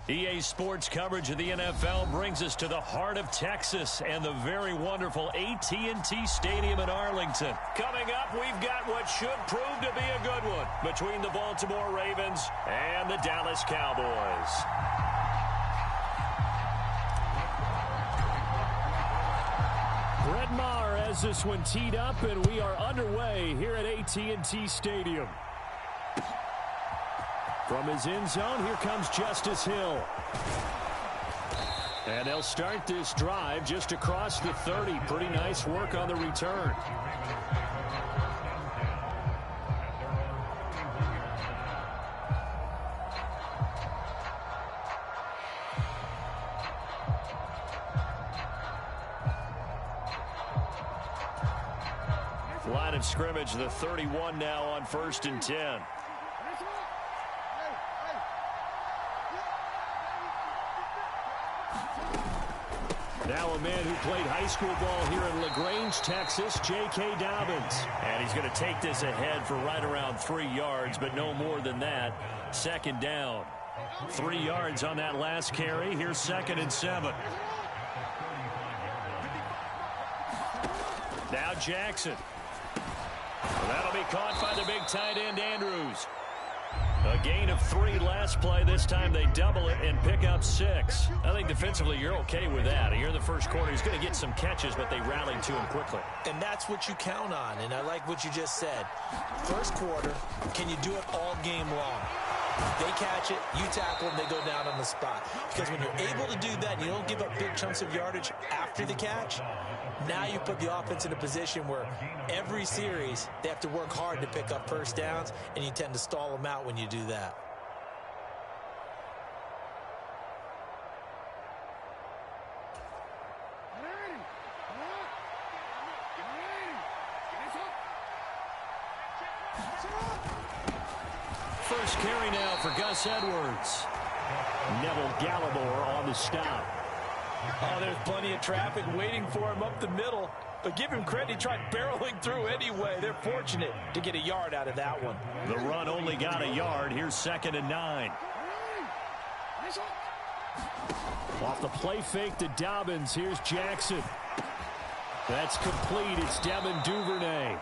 EA Sports coverage of the NFL brings us to the heart of Texas and the very wonderful AT&T Stadium in Arlington. Coming up, we've got what should prove to be a good one between the Baltimore Ravens and the Dallas Cowboys. Brett Maher has this one teed up, and we are underway here at AT&T Stadium. From his end zone, here comes Justice Hill. And they'll start this drive just across the 30. Pretty nice work on the return. Line of scrimmage, the 31 now on 1st and 10. Now a man who played high school ball here in LaGrange, Texas, J.K. Dobbins. And he's going to take this ahead for right around 3 yards, but no more than that. Second down. 3 yards on that last carry. Here's 2nd and 7. Now Jackson. Well, that'll be caught by the big tight end, Andrews. A gain of 3 last play. This time they double it and pick up 6. I think defensively you're okay with that. Here in the first quarter, he's going to get some catches, but they rallied to him quickly. And that's what you count on, and I like what you just said. First quarter, can you do it all game long? They catch it, you tackle them, they go down on the spot. Because when you're able to do that, you don't give up big chunks of yardage after the catch. Now you put the offense in a position where every series they have to work hard to pick up first downs, and you tend to stall them out when you do that. First carry now for Gus Edwards. Neville Gallimore on the stop. Oh, there's plenty of traffic waiting for him up the middle. But give him credit, he tried barreling through anyway. They're fortunate to get a yard out of that one. The run only got a yard. Here's 2nd and 9. Off the play fake to Dobbins. Here's Jackson. That's complete. It's Devin Duvernay.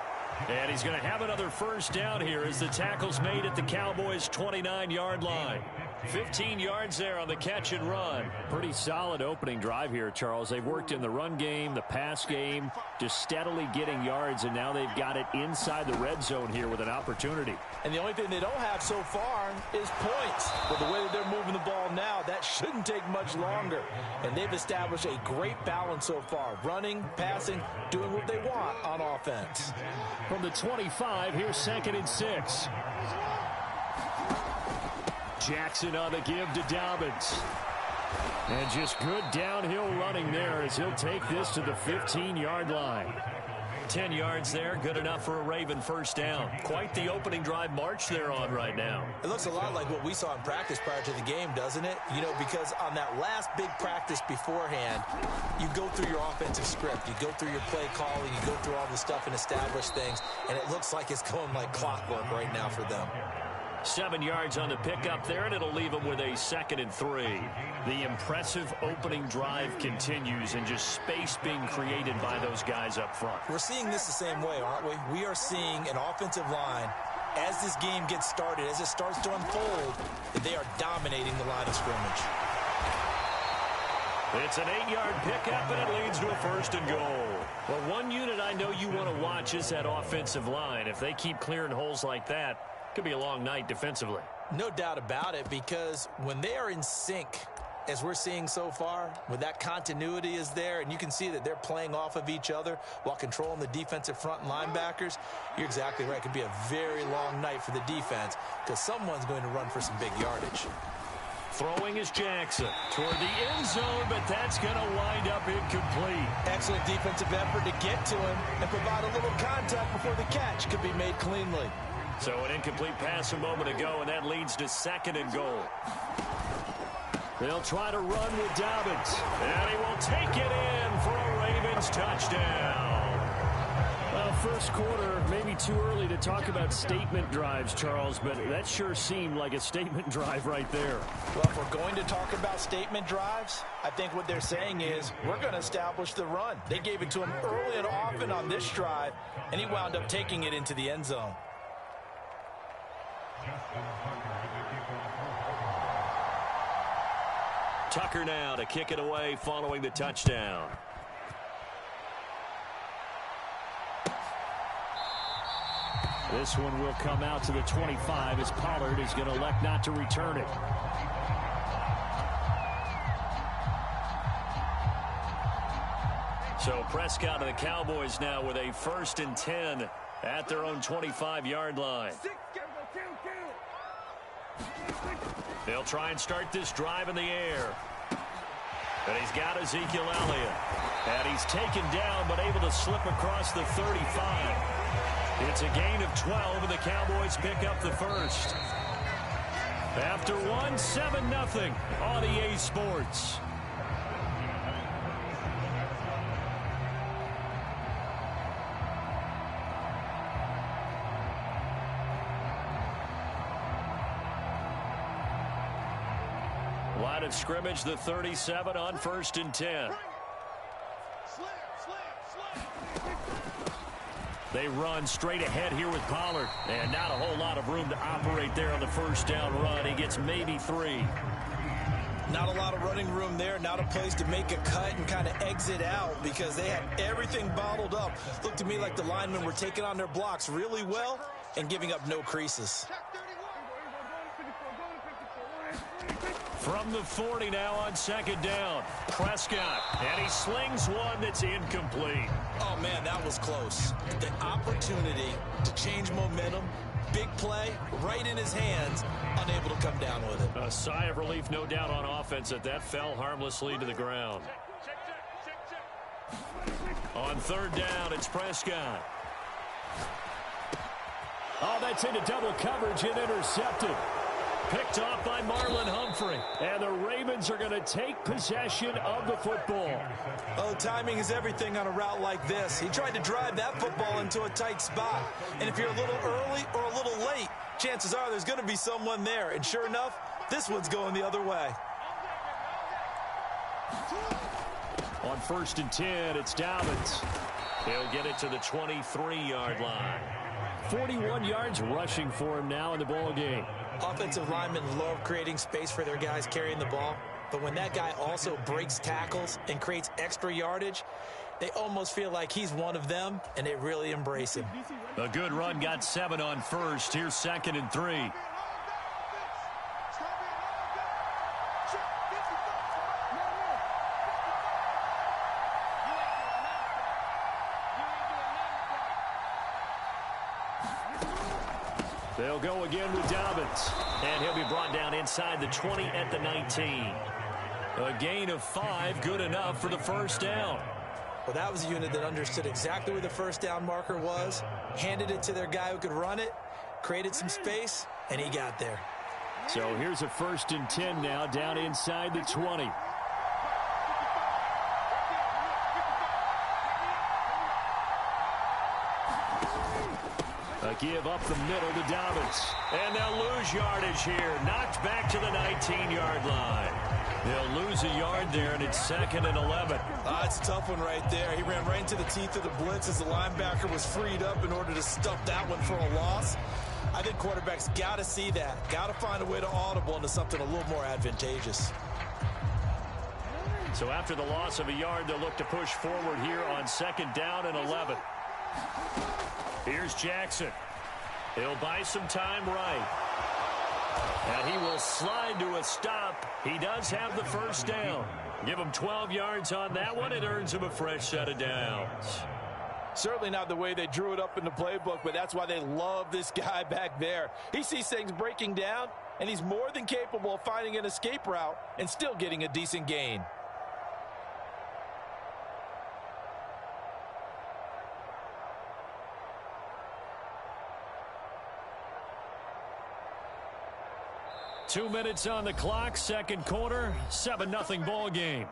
And he's going to have another first down here as the tackle's made at the Cowboys' 29-yard line. 15 yards there on the catch and run. Pretty solid opening drive here, Charles. They've worked in the run game, the pass game, just steadily getting yards, and now they've got it inside the red zone here with an opportunity. And the only thing they don't have so far is points. But the way that they're moving the ball now, that shouldn't take much longer. And they've established a great balance so far. Running, passing, doing what they want on offense. From the 25, here's 2nd and 6. Jackson on the give to Dobbins. And just good downhill running there as he'll take this to the 15-yard line. 10 yards there, good enough for a Raven first down. Quite the opening drive march they're on right now. It looks a lot like what we saw in practice prior to the game, doesn't it? You know, because on that last big practice beforehand, you go through your offensive script. You go through your play calling. You go through all the stuff and establish things. And it looks like it's going like clockwork right now for them. 7 yards on the pickup there, and it'll leave them with a 2nd and 3. The impressive opening drive continues, and just space being created by those guys up front. We're seeing this the same way, aren't we? We are seeing an offensive line, as this game gets started, as it starts to unfold, that they are dominating the line of scrimmage. It's an 8-yard pickup, and it leads to a 1st and goal. Well, one unit I know you want to watch is that offensive line. If they keep clearing holes like that, could be a long night defensively. No doubt about it, because when they are in sync, as we're seeing so far, when that continuity is there and you can see that they're playing off of each other while controlling the defensive front and linebackers, you're exactly right. It could be a very long night for the defense because someone's going to run for some big yardage. Throwing is Jackson toward the end zone, but that's going to wind up incomplete. Excellent defensive effort to get to him and provide a little contact before the catch could be made cleanly. So an incomplete pass a moment ago, and that leads to 2nd and goal. They'll try to run with Dobbins, and he will take it in for a Ravens touchdown. Well, first quarter, maybe too early to talk about statement drives, Charles, but that sure seemed like a statement drive right there. Well, if we're going to talk about statement drives, I think what they're saying is we're going to establish the run. They gave it to him early and often on this drive, and he wound up taking it into the end zone. Tucker now to kick it away following the touchdown. This one will come out to the 25 as Pollard is going to elect not to return it. So Prescott and the Cowboys now with a 1st and 10 at their own 25-yard line. They'll try and start this drive in the air. But he's got Ezekiel Elliott. And he's taken down but able to slip across the 35. It's a gain of 12 and the Cowboys pick up the 1st. After one, 7-0 on EA Sports. Line of scrimmage, the 37 on 1st and 10. They run straight ahead here with Pollard. And not a whole lot of room to operate there on the first down run. He gets maybe 3. Not a lot of running room there. Not a place to make a cut and kind of exit out because they had everything bottled up. Looked to me like the linemen were taking on their blocks really well and giving up no creases. From the 40 now on 2nd down. Prescott, and he slings one that's incomplete. Oh, man, that was close. The opportunity to change momentum, big play, right in his hands, unable to come down with it. A sigh of relief, no doubt, on offense that fell harmlessly to the ground. On 3rd down, it's Prescott. Oh, that's into double coverage and intercepted. Picked off by Marlon Humphrey. And the Ravens are going to take possession of the football. Oh, timing is everything on a route like this. He tried to drive that football into a tight spot. And if you're a little early or a little late, chances are there's going to be someone there. And sure enough, this one's going the other way. On 1st and 10, it's Dobbins. He'll get it to the 23-yard line. 41 yards rushing for him now in the ball game. Offensive linemen love creating space for their guys carrying the ball. But when that guy also breaks tackles and creates extra yardage, they almost feel like he's one of them, and they really embrace him. A good run, got 7 on 1st. Here's 2nd and 3. They'll go again with Dobbins. And he'll be brought down inside the 20 at the 19. A gain of 5, good enough for the first down. Well, that was a unit that understood exactly where the first down marker was, handed it to their guy who could run it, created some space, and he got there. So here's a 1st and 10 now, down inside the 20. A give up the middle to Dobbins. And they'll lose yardage here. Knocked back to the 19-yard line. They'll lose a yard there, and it's 2nd and 11. It's a tough one right there. He ran right into the teeth of the blitz as the linebacker was freed up in order to stuff that one for a loss. I think quarterbacks got to see that. Got to find a way to audible into something a little more advantageous. So after the loss of a yard, they'll look to push forward here on 2nd down and 11. Here's Jackson. He'll buy some time right. And he will slide to a stop. He does have the first down. Give him 12 yards on that one. It earns him a fresh set of downs. Certainly not the way they drew it up in the playbook, but that's why they love this guy back there. He sees things breaking down, and he's more than capable of finding an escape route and still getting a decent gain. Two minutes on the clock, second quarter, 7-0 ball game.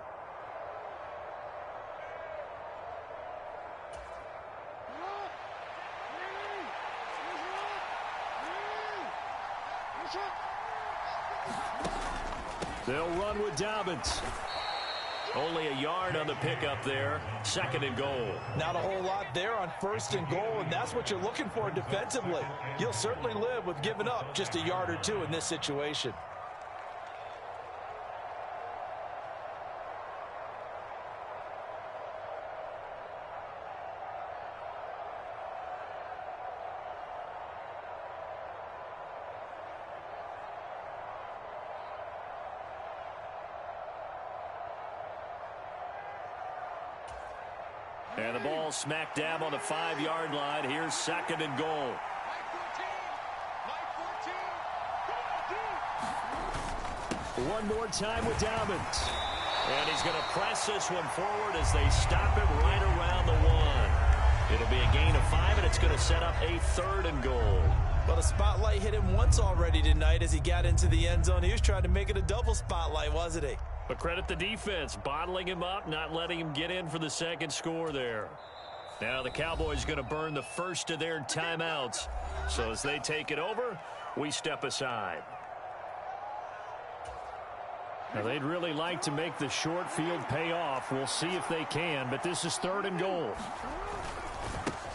They'll run with Dobbins. Only a yard on the pickup there. 2nd and goal. Not a whole lot there on 1st and goal, and that's what you're looking for defensively. You'll certainly live with giving up just a yard or two in this situation. And the ball smack dab on the 5-yard line. Here's 2nd and goal. One more time with Dobbins. And he's going to press this one forward as they stop him right around the 1. It'll be a gain of 5, and it's going to set up a 3rd and goal. Well, the spotlight hit him once already tonight as he got into the end zone. He was trying to make it a double spotlight, wasn't he? But credit the defense, bottling him up, not letting him get in for the second score there. Now the Cowboys going to burn the first of their timeouts. So as they take it over, we step aside. Now, they'd really like to make the short field pay off. We'll see if they can, but this is 3rd and goal.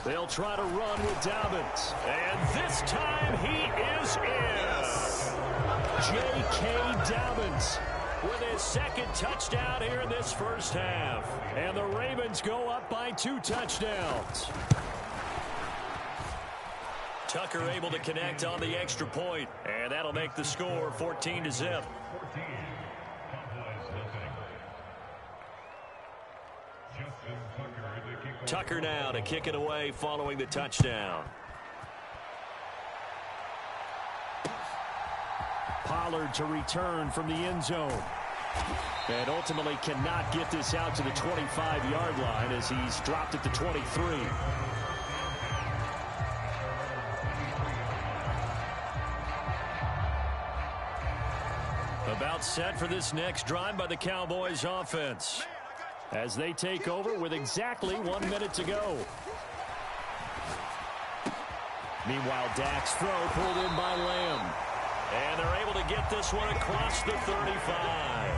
They'll try to run with Dobbins. And this time he is in. J.K. Dobbins with his 2nd touchdown here in this first half. And the Ravens go up by 2 touchdowns. Tucker able to connect on the extra point. And that'll make the score 14-0. Tucker now to kick it away following the touchdown. Pollard to return from the end zone. And ultimately cannot get this out to the 25-yard line as he's dropped at the 23. About set for this next drive by the Cowboys offense, as they take over with exactly 1 minute to go. Meanwhile, Dak's throw pulled in by Lamb. And they're able to get this one across the 35.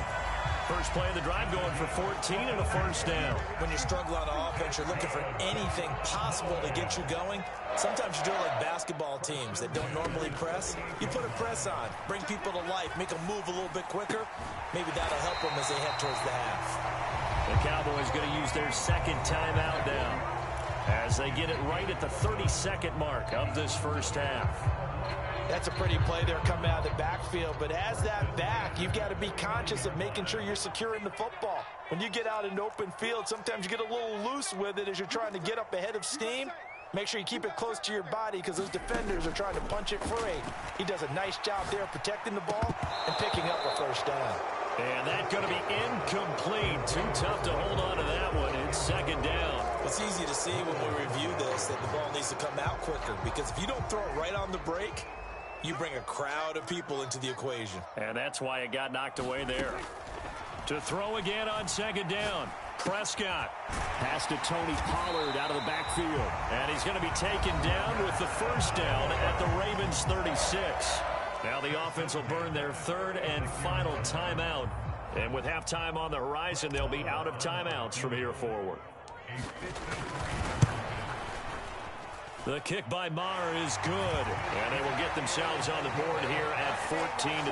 First play of the drive going for 14 and a first down. When you struggle on offense, you're looking for anything possible to get you going. Sometimes you do it like basketball teams that don't normally press. You put a press on, bring people to life, make them move a little bit quicker. Maybe that'll help them as they head towards the half. The Cowboys going to use their 2nd timeout now as they get it right at the 32nd mark of this first half. That's a pretty play there coming out of the backfield, but as that back, you've got to be conscious of making sure you're securing the football. When you get out in open field, sometimes you get a little loose with it as you're trying to get up ahead of steam. Make sure you keep it close to your body because those defenders are trying to punch it free. He does a nice job there protecting the ball and picking up a first down. And that's going to be incomplete. Too tough to hold on to that one. It's 2nd down. It's easy to see when we review this that the ball needs to come out quicker because if you don't throw it right on the break, you bring a crowd of people into the equation. And that's why it got knocked away there. To throw again on 2nd down. Prescott. Pass to Tony Pollard out of the backfield. And he's going to be taken down with the first down at the Ravens 36. Now the offense will burn their 3rd and final timeout. And with halftime on the horizon, they'll be out of timeouts from here forward. The kick by Maher is good, and they will get themselves on the board here at 14-3.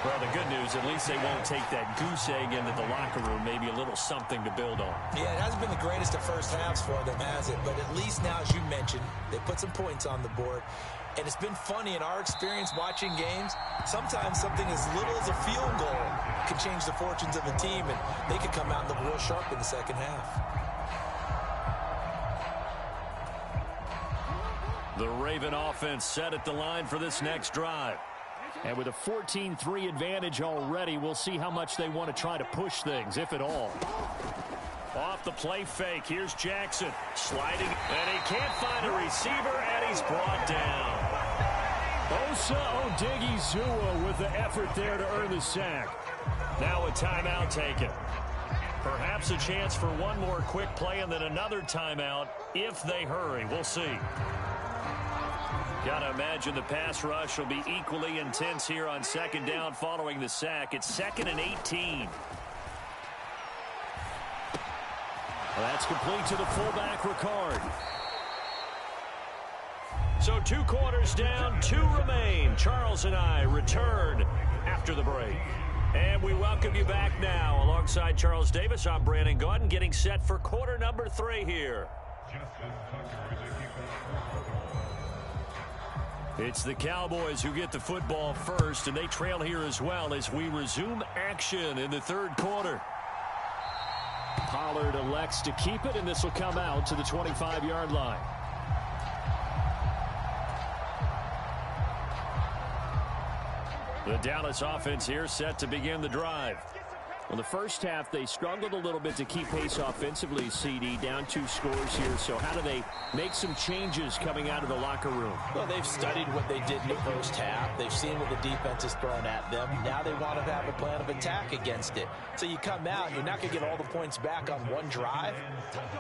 Well, the good news, at least they won't take that goose egg into the locker room, maybe a little something to build on. Yeah, it hasn't been the greatest of first halves for them, has it? But at least now, as you mentioned, they put some points on the board. And it's been funny in our experience watching games. Sometimes something as little as a field goal can change the fortunes of a team, and they could come out and look real sharp in the second half. The Raven offense set at the line for this next drive. And with a 14-3 advantage already, we'll see how much they want to try to push things, if at all. Off the play fake, here's Jackson sliding, and he can't find a receiver, and he's brought down. Osa Odighizuwa with the effort there to earn the sack. Now a timeout taken. Perhaps a chance for one more quick play and then another timeout if they hurry. We'll see. Gotta imagine the pass rush will be equally intense here on 2nd down following the sack. It's 2nd and 18. Well, that's complete to the fullback, Ricard. So 2 quarters down, 2 remain. Charles and I return after the break. And we welcome you back now. Alongside Charles Davis, I'm Brandon Gaudin, getting set for quarter number 3 here. It's the Cowboys who get the football first, and they trail here as well as we resume action in the 3rd quarter. Pollard elects to keep it, and this will come out to the 25-yard line. The Dallas offense here set to begin the drive. Well, the first half, they struggled a little bit to keep pace offensively, CD, down 2 scores here. So how do they make some changes coming out of the locker room? Well, they've studied what they did in the first half. They've seen what the defense has thrown at them. Now they want to have a plan of attack against it. So you come out, you're not going to get all the points back on one drive,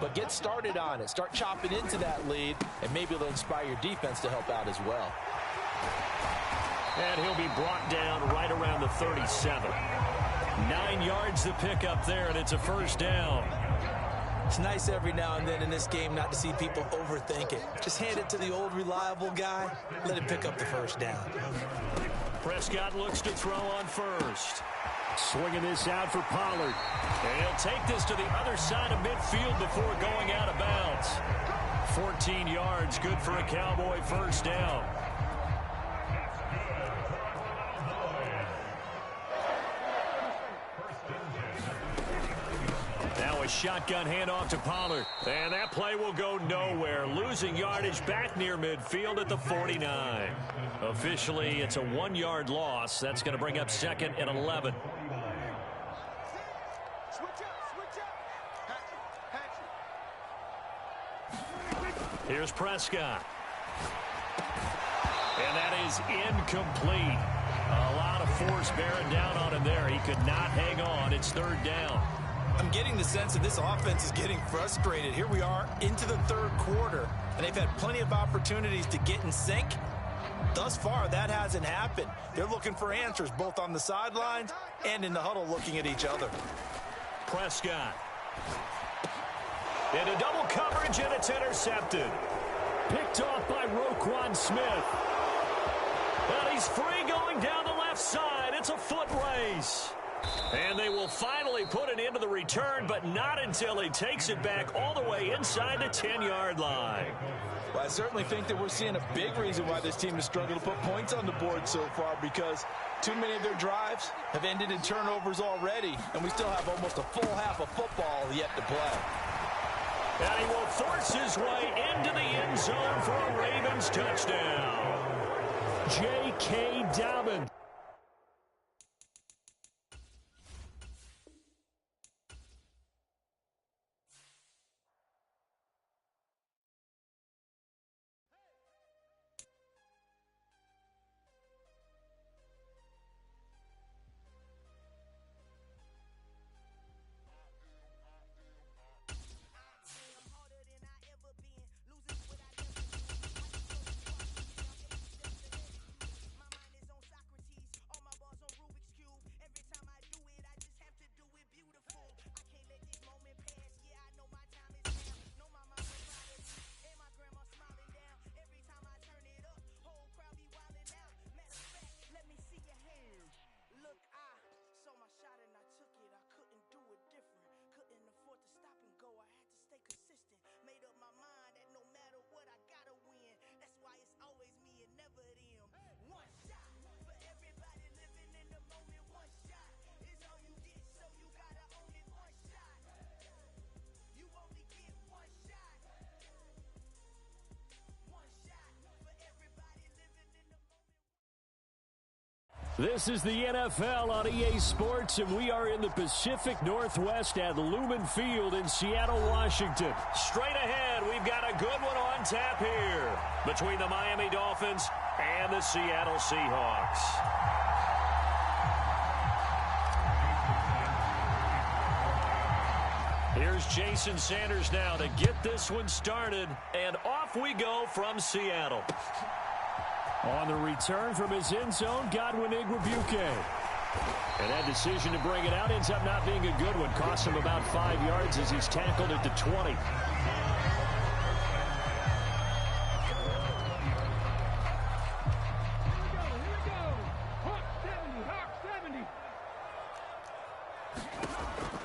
but get started on it. Start chopping into that lead, and maybe it'll inspire your defense to help out as well. And he'll be brought down right around the 37. 9 yards to pick up there, and it's a first down. It's nice every now and then in this game not to see people overthink it. Just hand it to the old reliable guy. Let him pick up the first down. Prescott looks to throw on first. Swinging this out for Pollard. And he'll take this to the other side of midfield before going out of bounds. 14 yards, good for a Cowboy first down. Now a shotgun handoff to Pollard. And that play will go nowhere. Losing yardage back near midfield at the 49. Officially, it's a 1-yard loss. That's going to bring up 2nd and 11. Here's Prescott. And that is incomplete. A lot of force bearing down on him there. He could not hang on. It's 3rd down. I'm getting the sense that this offense is getting frustrated. Here we are into the 3rd quarter, and they've had plenty of opportunities to get in sync. Thus far, that hasn't happened. They're looking for answers both on the sidelines and in the huddle looking at each other. Prescott. Into double coverage, and it's intercepted. Picked off by Roquan Smith. And he's free going down the left side. It's a foot race. And they will finally put an end to the return, but not until he takes it back all the way inside the 10-yard line. Well, I certainly think that we're seeing a big reason why this team has struggled to put points on the board so far, because too many of their drives have ended in turnovers already, and we still have almost a full half of football yet to play. And he will force his way into the end zone for a Ravens touchdown. J.K. Dobbins. This is the NFL on EA Sports, and we are in the Pacific Northwest at Lumen Field in Seattle, Washington. Straight ahead, we've got a good one on tap here between the Miami Dolphins and the Seattle Seahawks. Here's Jason Sanders now to get this one started, and off we go from Seattle. On the return from his end zone, Godwin Igwebuike. And that decision to bring it out ends up not being a good one. Costs him about 5 yards as he's tackled at the 20.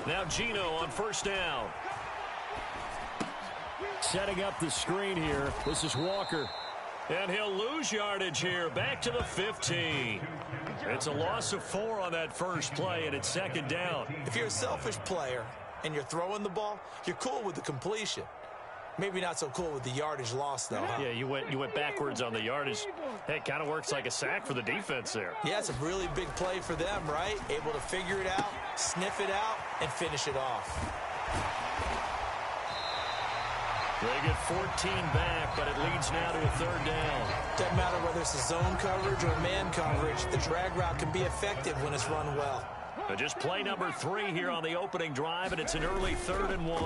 Now Geno on first down. Setting up the screen here. This is Walker. And he'll lose yardage here, back to the 15. It's a loss of 4 on that first play, and it's 2nd down. If you're a selfish player and you're throwing the ball, you're cool with the completion. Maybe not so cool with the yardage loss, though, huh? Yeah, you went backwards on the yardage. Hey, it kind of works like a sack for the defense there. Yeah, it's a really big play for them, right? Able to figure it out, sniff it out, and finish it off. They get 14 back, but it leads now to a 3rd down. Doesn't matter whether it's a zone coverage or man coverage. The drag route can be effective when it's run well. But just play number 3 here on the opening drive, and it's an early 3rd and 1.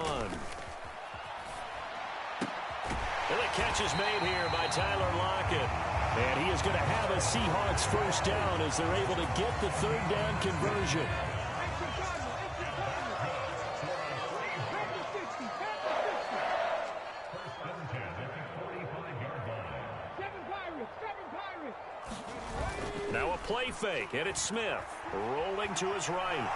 And the catch is made here by Tyler Lockett. And he is going to have a Seahawks first down as they're able to get the third down conversion. Now a play fake, and it's Smith rolling to his right.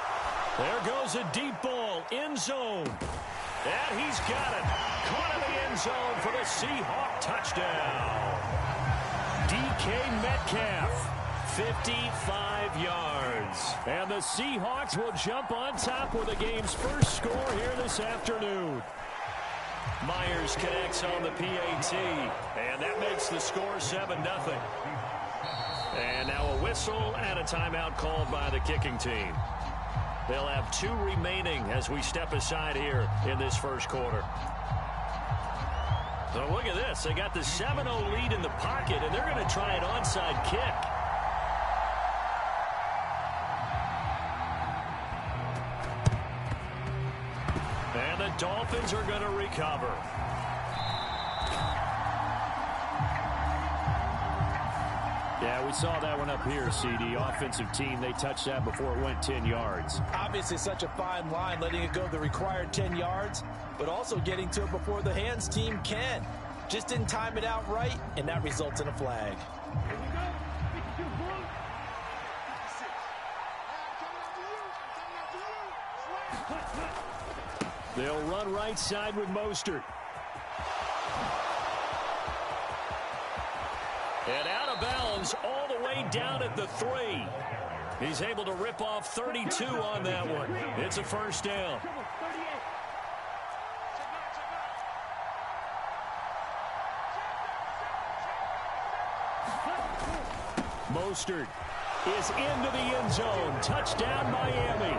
There goes a deep ball, end zone. And he's got it. Caught in the end zone for the Seahawk touchdown. DK Metcalf, 55 yards. And the Seahawks will jump on top with the game's first score here this afternoon. Myers connects on the PAT, and that makes the score 7-0. And now a whistle and a timeout called by the kicking team. They'll have 2 remaining as we step aside here in this first quarter. So look at this. They got the 7-0 lead in the pocket, and they're going to try an onside kick. And the Dolphins are going to recover. Yeah, we saw that one up here, CD. Offensive team, they touched that before it went 10 yards. Obviously such a fine line, letting it go the required 10 yards, but also getting to it before the hands team can. Just didn't time it out right, and that results in a flag. They'll run right side with Mostert. And out of bounds all the way down at the 3. He's able to rip off 32 on that one. It's a first down. Mostert is into the end zone. Touchdown, Miami.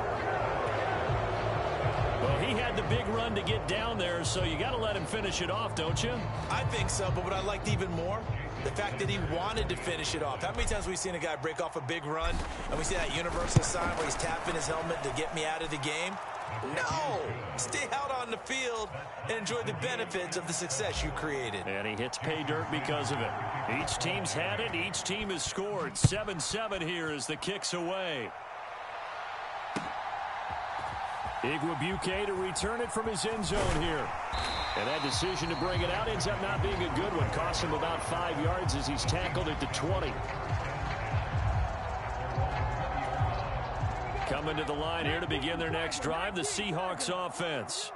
Well, he had the big run to get down there, so you got to let him finish it off, don't you? I think so, but what I liked even more, the fact that he wanted to finish it off. How many times have we seen a guy break off a big run, and we see that universal sign where he's tapping his helmet to get me out of the game? No! Stay out on the field and enjoy the benefits of the success you created. And he hits pay dirt because of it. Each team's had it. Each team has scored. 7-7 here as the kick's away. Igwebuike to return it from his end zone here. And that decision to bring it out ends up not being a good one. Costs him about 5 yards as he's tackled at the 20. Coming to the line here to begin their next drive, the Seahawks offense.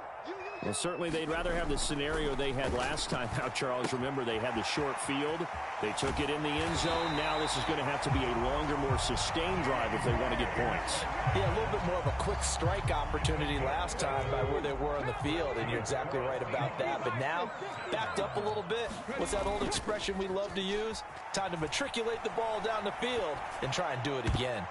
Well, certainly they'd rather have the scenario they had last time out, Charles. Remember, they had the short field. They took it in the end zone. Now this is going to have to be a longer, more sustained drive if they want to get points. Yeah, a little bit more of a quick strike opportunity last time by where they were on the field, and you're exactly right about that. But now, backed up a little bit. What's that old expression we love to use? Time to matriculate the ball down the field and try and do it again.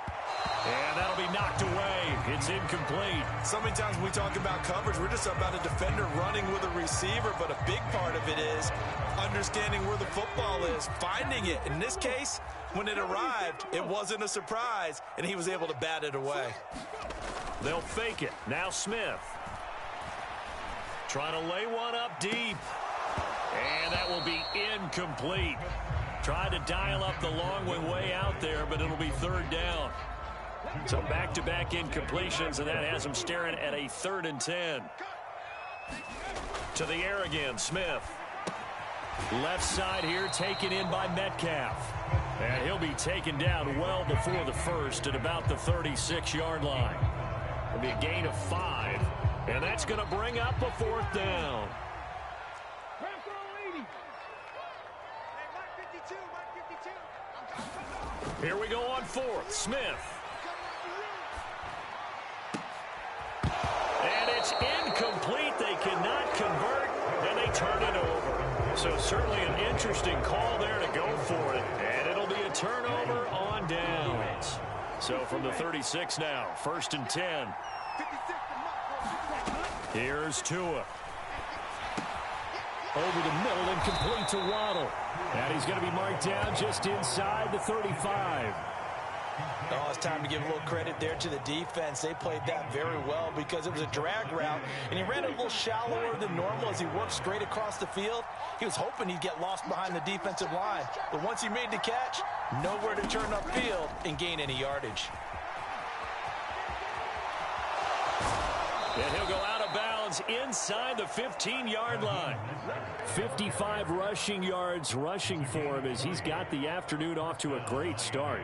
And that'll be knocked away. It's incomplete. So many times when we talk about coverage, we're just about a defender running with a receiver, but a big part of it is understanding where the football is, finding it. In this case, when it arrived, it wasn't a surprise, and he was able to bat it away. They'll fake it. Now Smith. Trying to lay one up deep. And that will be incomplete. Tried to dial up the long one way out there, but it'll be third down. So back-to-back incompletions, and that has him staring at a 3rd and 10. To the air again, Smith. Left side here, taken in by Metcalf. And he'll be taken down well before the first at about the 36-yard line. It'll be a gain of 5, and that's going to bring up a 4th down. Here we go on 4th. Smith. And it's incomplete. They cannot convert, and they turn it over. So certainly an interesting call there to go for it. And it'll be a turnover on downs. So from the 36 now, 1st and 10. Here's Tua. Over the middle and complete to Waddle. And he's going to be marked down just inside the 35. Oh, it's time to give a little credit there to the defense. They played that very well because it was a drag route, and he ran a little shallower than normal as he worked straight across the field. He was hoping he'd get lost behind the defensive line, but once he made the catch, nowhere to turn upfield and gain any yardage. And he'll go out of bounds inside the 15-yard line. 55 rushing yards rushing for him as he's got the afternoon off to a great start.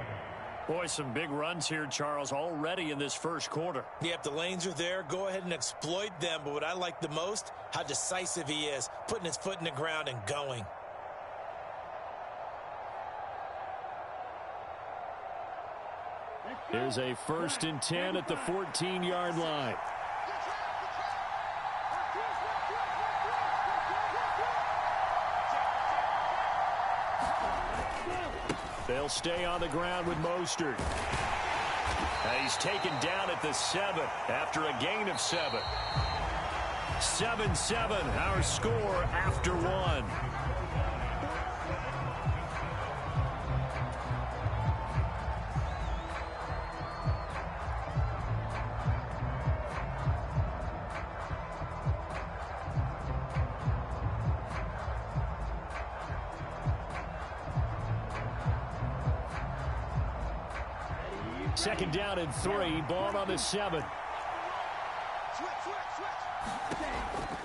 Boy, some big runs here, Charles, already in this first quarter. Yep, the lanes are there. Go ahead and exploit them. But what I like the most, how decisive he is, putting his foot in the ground and going. Here's a 1st and 10 at the 14-yard line. They'll stay on the ground with Mostert. He's taken down at the 7 after a gain of 7. 7-7, our score after 1. Second down and 3, ball on the 7.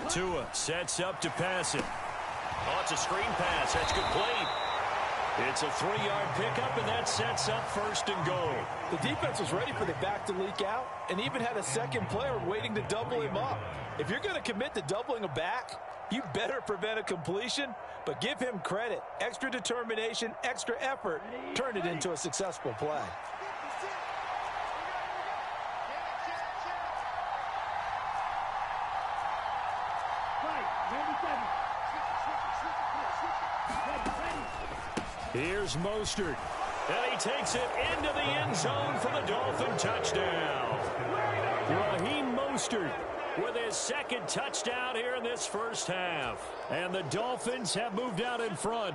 Tua sets up to pass it. Oh, it's a screen pass. That's complete. It's a 3-yard pickup, and that sets up 1st and goal. The defense was ready for the back to leak out and even had a second player waiting to double him up. If you're going to commit to doubling a back, you better prevent a completion, but give him credit. Extra determination, extra effort, turned it into a successful play. Here's Mostert, and he takes it into the end zone for the Dolphin touchdown. Raheem Mostert with his 2nd touchdown here in this first half. And the Dolphins have moved out in front.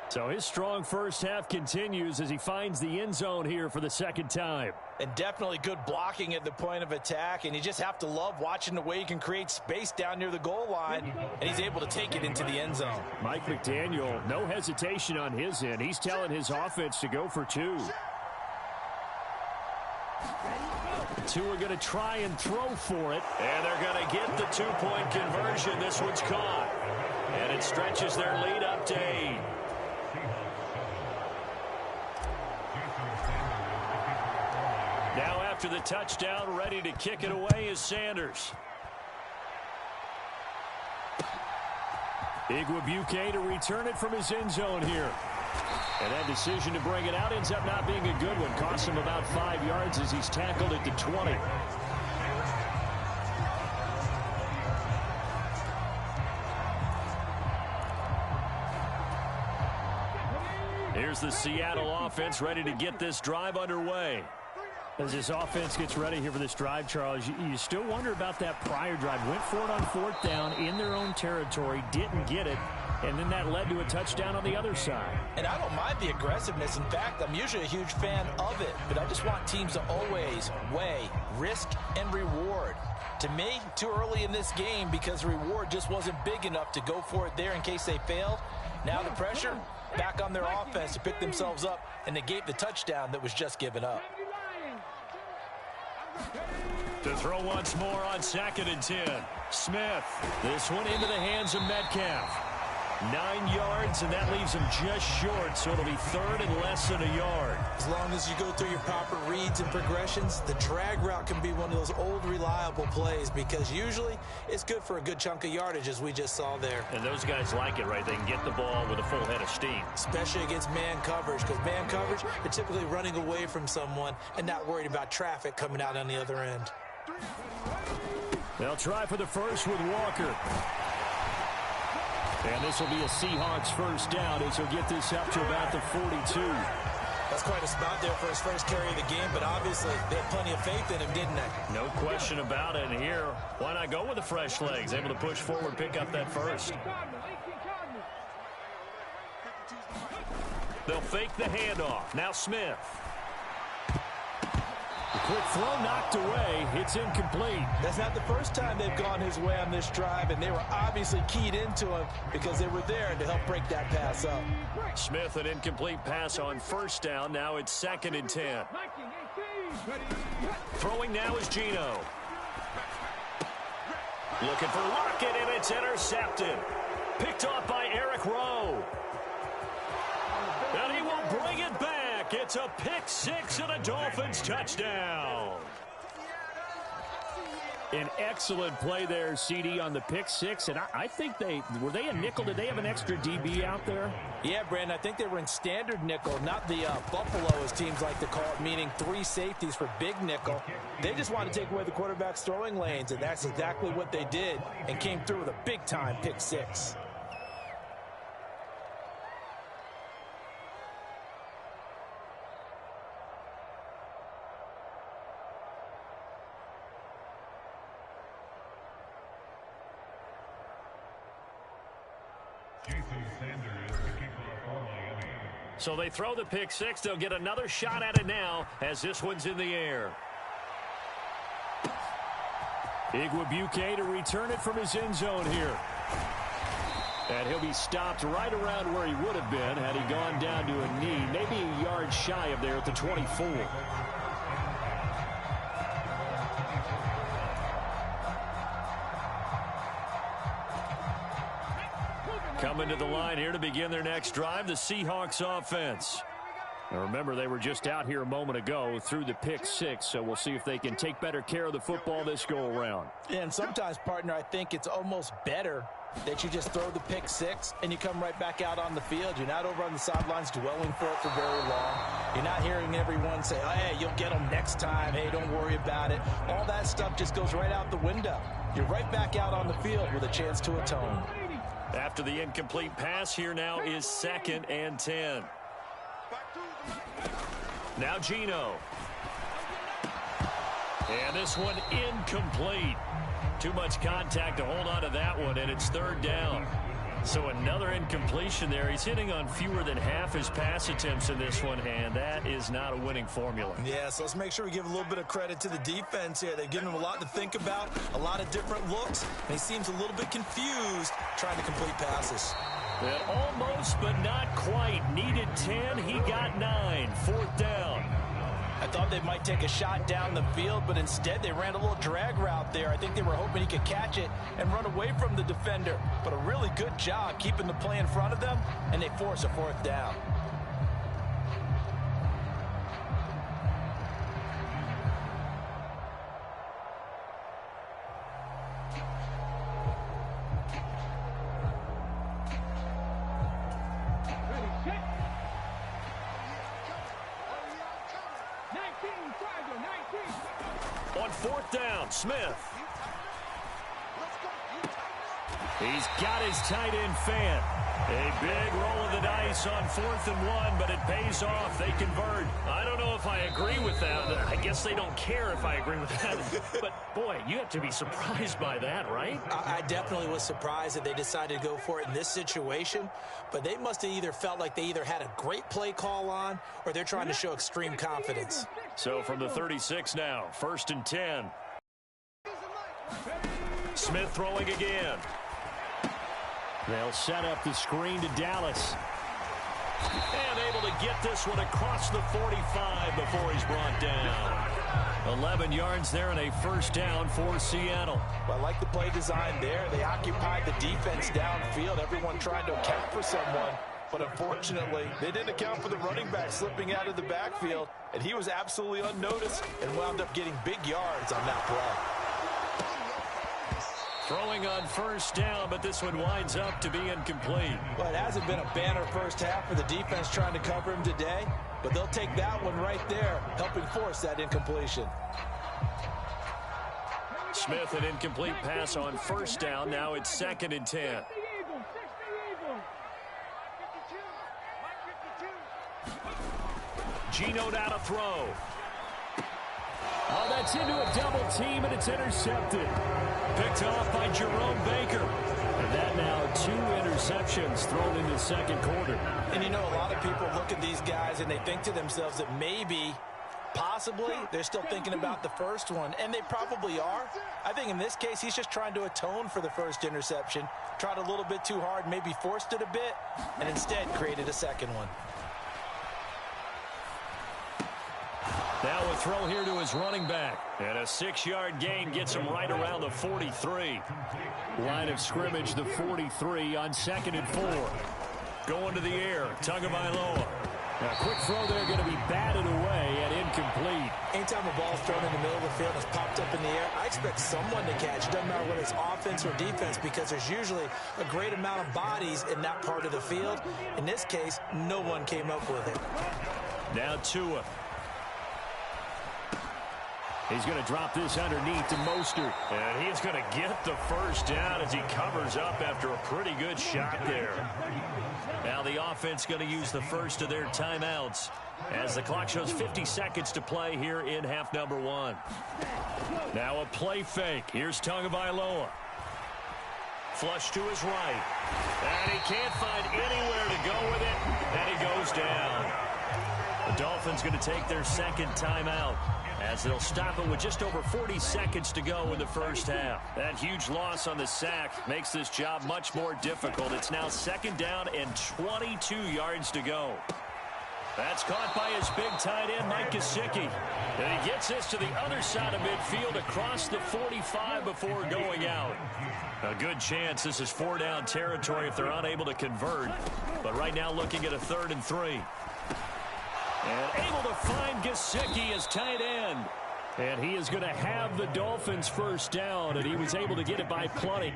So his strong first half continues as he finds the end zone here for the 2nd time. And definitely good blocking at the point of attack, and you just have to love watching the way he can create space down near the goal line, and he's able to take it into the end zone. Mike McDaniel, no hesitation on his end. He's telling his offense to go for 2. Two are going to try and throw for it, and they're going to get the 2-point conversion. This one's caught, and it stretches their lead up to 8. Now after the touchdown, ready to kick it away is Sanders. Igwebuike to return it from his end zone here. And that decision to bring it out ends up not being a good one. Costs him about 5 yards as he's tackled at the 20. Here's the Seattle offense ready to get this drive underway. As this offense gets ready here for this drive, Charles, you still wonder about that prior drive. Went for it on 4th down in their own territory, didn't get it, and then that led to a touchdown on the other side. And I don't mind the aggressiveness. In fact, I'm usually a huge fan of it, but I just want teams to always weigh risk and reward. To me, too early in this game because the reward just wasn't big enough to go for it there in case they failed. Now the pressure back on their offense to pick themselves up and negate the touchdown that was just given up. To throw once more on 2nd and 10. Smith. This one into the hands of Metcalf. 9 yards, and that leaves him just short, so it'll be 3rd and less than a yard. As long as you go through your proper reads and progressions, the drag route can be one of those old reliable plays because usually it's good for a good chunk of yardage, as we just saw there. And those guys like it, right? They can get the ball with a full head of steam. Especially against man coverage, because man coverage, they're typically running away from someone and not worried about traffic coming out on the other end. They'll try for the first with Walker. And this will be a Seahawks 1st down as he'll get this up to about the 42. That's quite a spot there for his first carry of the game, but obviously they had plenty of faith in him, didn't they? No question about it. And here, why not go with the fresh legs? Able to push forward, pick up that first. They'll fake the handoff. Now Smith. Quick throw knocked away. It's incomplete. That's not the first time they've gone his way on this drive, and they were obviously keyed into him because they were there to help break that pass up. Smith, an incomplete pass on first down. Now it's 2nd and 10. Throwing now is Geno. Looking for Lockett, and it's intercepted. Picked off by Eric Rowe. And he will bring it back. It's a pick six and a Dolphins touchdown. An excellent play there, CD, on the pick six. And I think were they a nickel? Did they have an extra DB out there? Yeah, Brandon, I think they were in standard nickel, not the Buffalo, as teams like to call it, meaning 3 safeties for big nickel. They just wanted to take away the quarterback's throwing lanes, and that's exactly what they did and came through with a big-time pick six. So they throw the pick six. They'll get another shot at it now as this one's in the air. Igwebuike to return it from his end zone here. And he'll be stopped right around where he would have been had he gone down to a knee, maybe a yard shy of there at the 24. Coming to the line here to begin their next drive, the Seahawks offense. Now remember, they were just out here a moment ago through the pick six, so we'll see if they can take better care of the football this go-around. And sometimes, partner, I think it's almost better that you just throw the pick six and you come right back out on the field. You're not over on the sidelines dwelling for it for very long. You're not hearing everyone say, oh, hey, you'll get them next time. Hey, don't worry about it. All that stuff just goes right out the window. You're right back out on the field with a chance to atone. After the incomplete pass, here now is 2nd and 10. Now Geno. And this one incomplete. Too much contact to hold on to that one, and it's 3rd down. So another incompletion there. He's hitting on fewer than half his pass attempts in this one, and that is not a winning formula. Yeah, so let's make sure we give a little bit of credit to the defense here. They've given him a lot to think about, a lot of different looks, and he seems a little bit confused trying to complete passes. And almost, but not quite. Needed 10. He got 9. 4th down. I thought they might take a shot down the field, but instead they ran a little drag route there. I think they were hoping he could catch it and run away from the defender. But a really good job keeping the play in front of them, and they force a 4th down. On 4th down, Smith. He's got his tight end fan. A big roll of the dice on 4th and 1, but it pays off. They convert. I don't know if I agree with that. I guess they don't care if I agree with that. But, boy, you have to be surprised by that, right? I definitely was surprised that they decided to go for it in this situation. But they must have either felt like they either had a great play call on or they're trying to show extreme confidence. So from the 36 now, 1st and 10. Smith throwing again. They'll set up the screen to Dallas. And able to get this one across the 45 before he's brought down. 11 yards there and a 1st down for Seattle. Well, I like the play design there. They occupied the defense downfield, everyone trying to account for someone. But unfortunately, they didn't account for the running back slipping out of the backfield, and he was absolutely unnoticed and wound up getting big yards on that play. Throwing on 1st down, but this one winds up to be incomplete. Well, it hasn't been a banner first half for the defense trying to cover him today, but they'll take that one right there, helping force that incompletion. Smith, an incomplete pass on 1st down. Now it's 2nd and 10. Geno now to throw. Oh, that's into a double team, and it's intercepted. Picked off by Jerome Baker. And that now 2 interceptions thrown in the 2nd quarter. And you know, a lot of people look at these guys and they think to themselves that maybe Possibly. They're still thinking about the first one, and they probably are. I think in this case, he's just trying to atone for the first interception. Tried a little bit too hard, maybe forced it a bit, and instead created a second one. Now a throw here to his running back. And a 6-yard gain gets him right around the 43. Line of scrimmage, the 43 on 2nd and 4. Going to the air, Tagovailoa. A quick throw there, going to be batted away and incomplete. Anytime a ball is thrown in the middle of the field and is popped up in the air, I expect someone to catch. It doesn't matter whether it's offense or defense, because there's usually a great amount of bodies in that part of the field. In this case, no one came up with it. Now Tua. He's going to drop this underneath to Mostert. And he's going to get the first down as he covers up after a pretty good shot there. Now the offense going to use the first of their timeouts as the clock shows 50 seconds to play here in half number 1. Now a play fake. Here's Tagovailoa. Flush to his right. And he can't find anywhere to go with it. And he goes down. The Dolphins going to take their second timeout, as they'll stop it with just over 40 seconds to go in the first half. That huge loss on the sack makes this job much more difficult. It's now 2nd down and 22 yards to go. That's caught by his big tight end, Mike Gesicki. And he gets this to the other side of midfield across the 45 before going out. A good chance this is 4-down territory if they're unable to convert. But right now looking at a 3rd and 3. And able to find Gesicki as tight end. And he is going to have the Dolphins first down, and he was able to get it by plenty.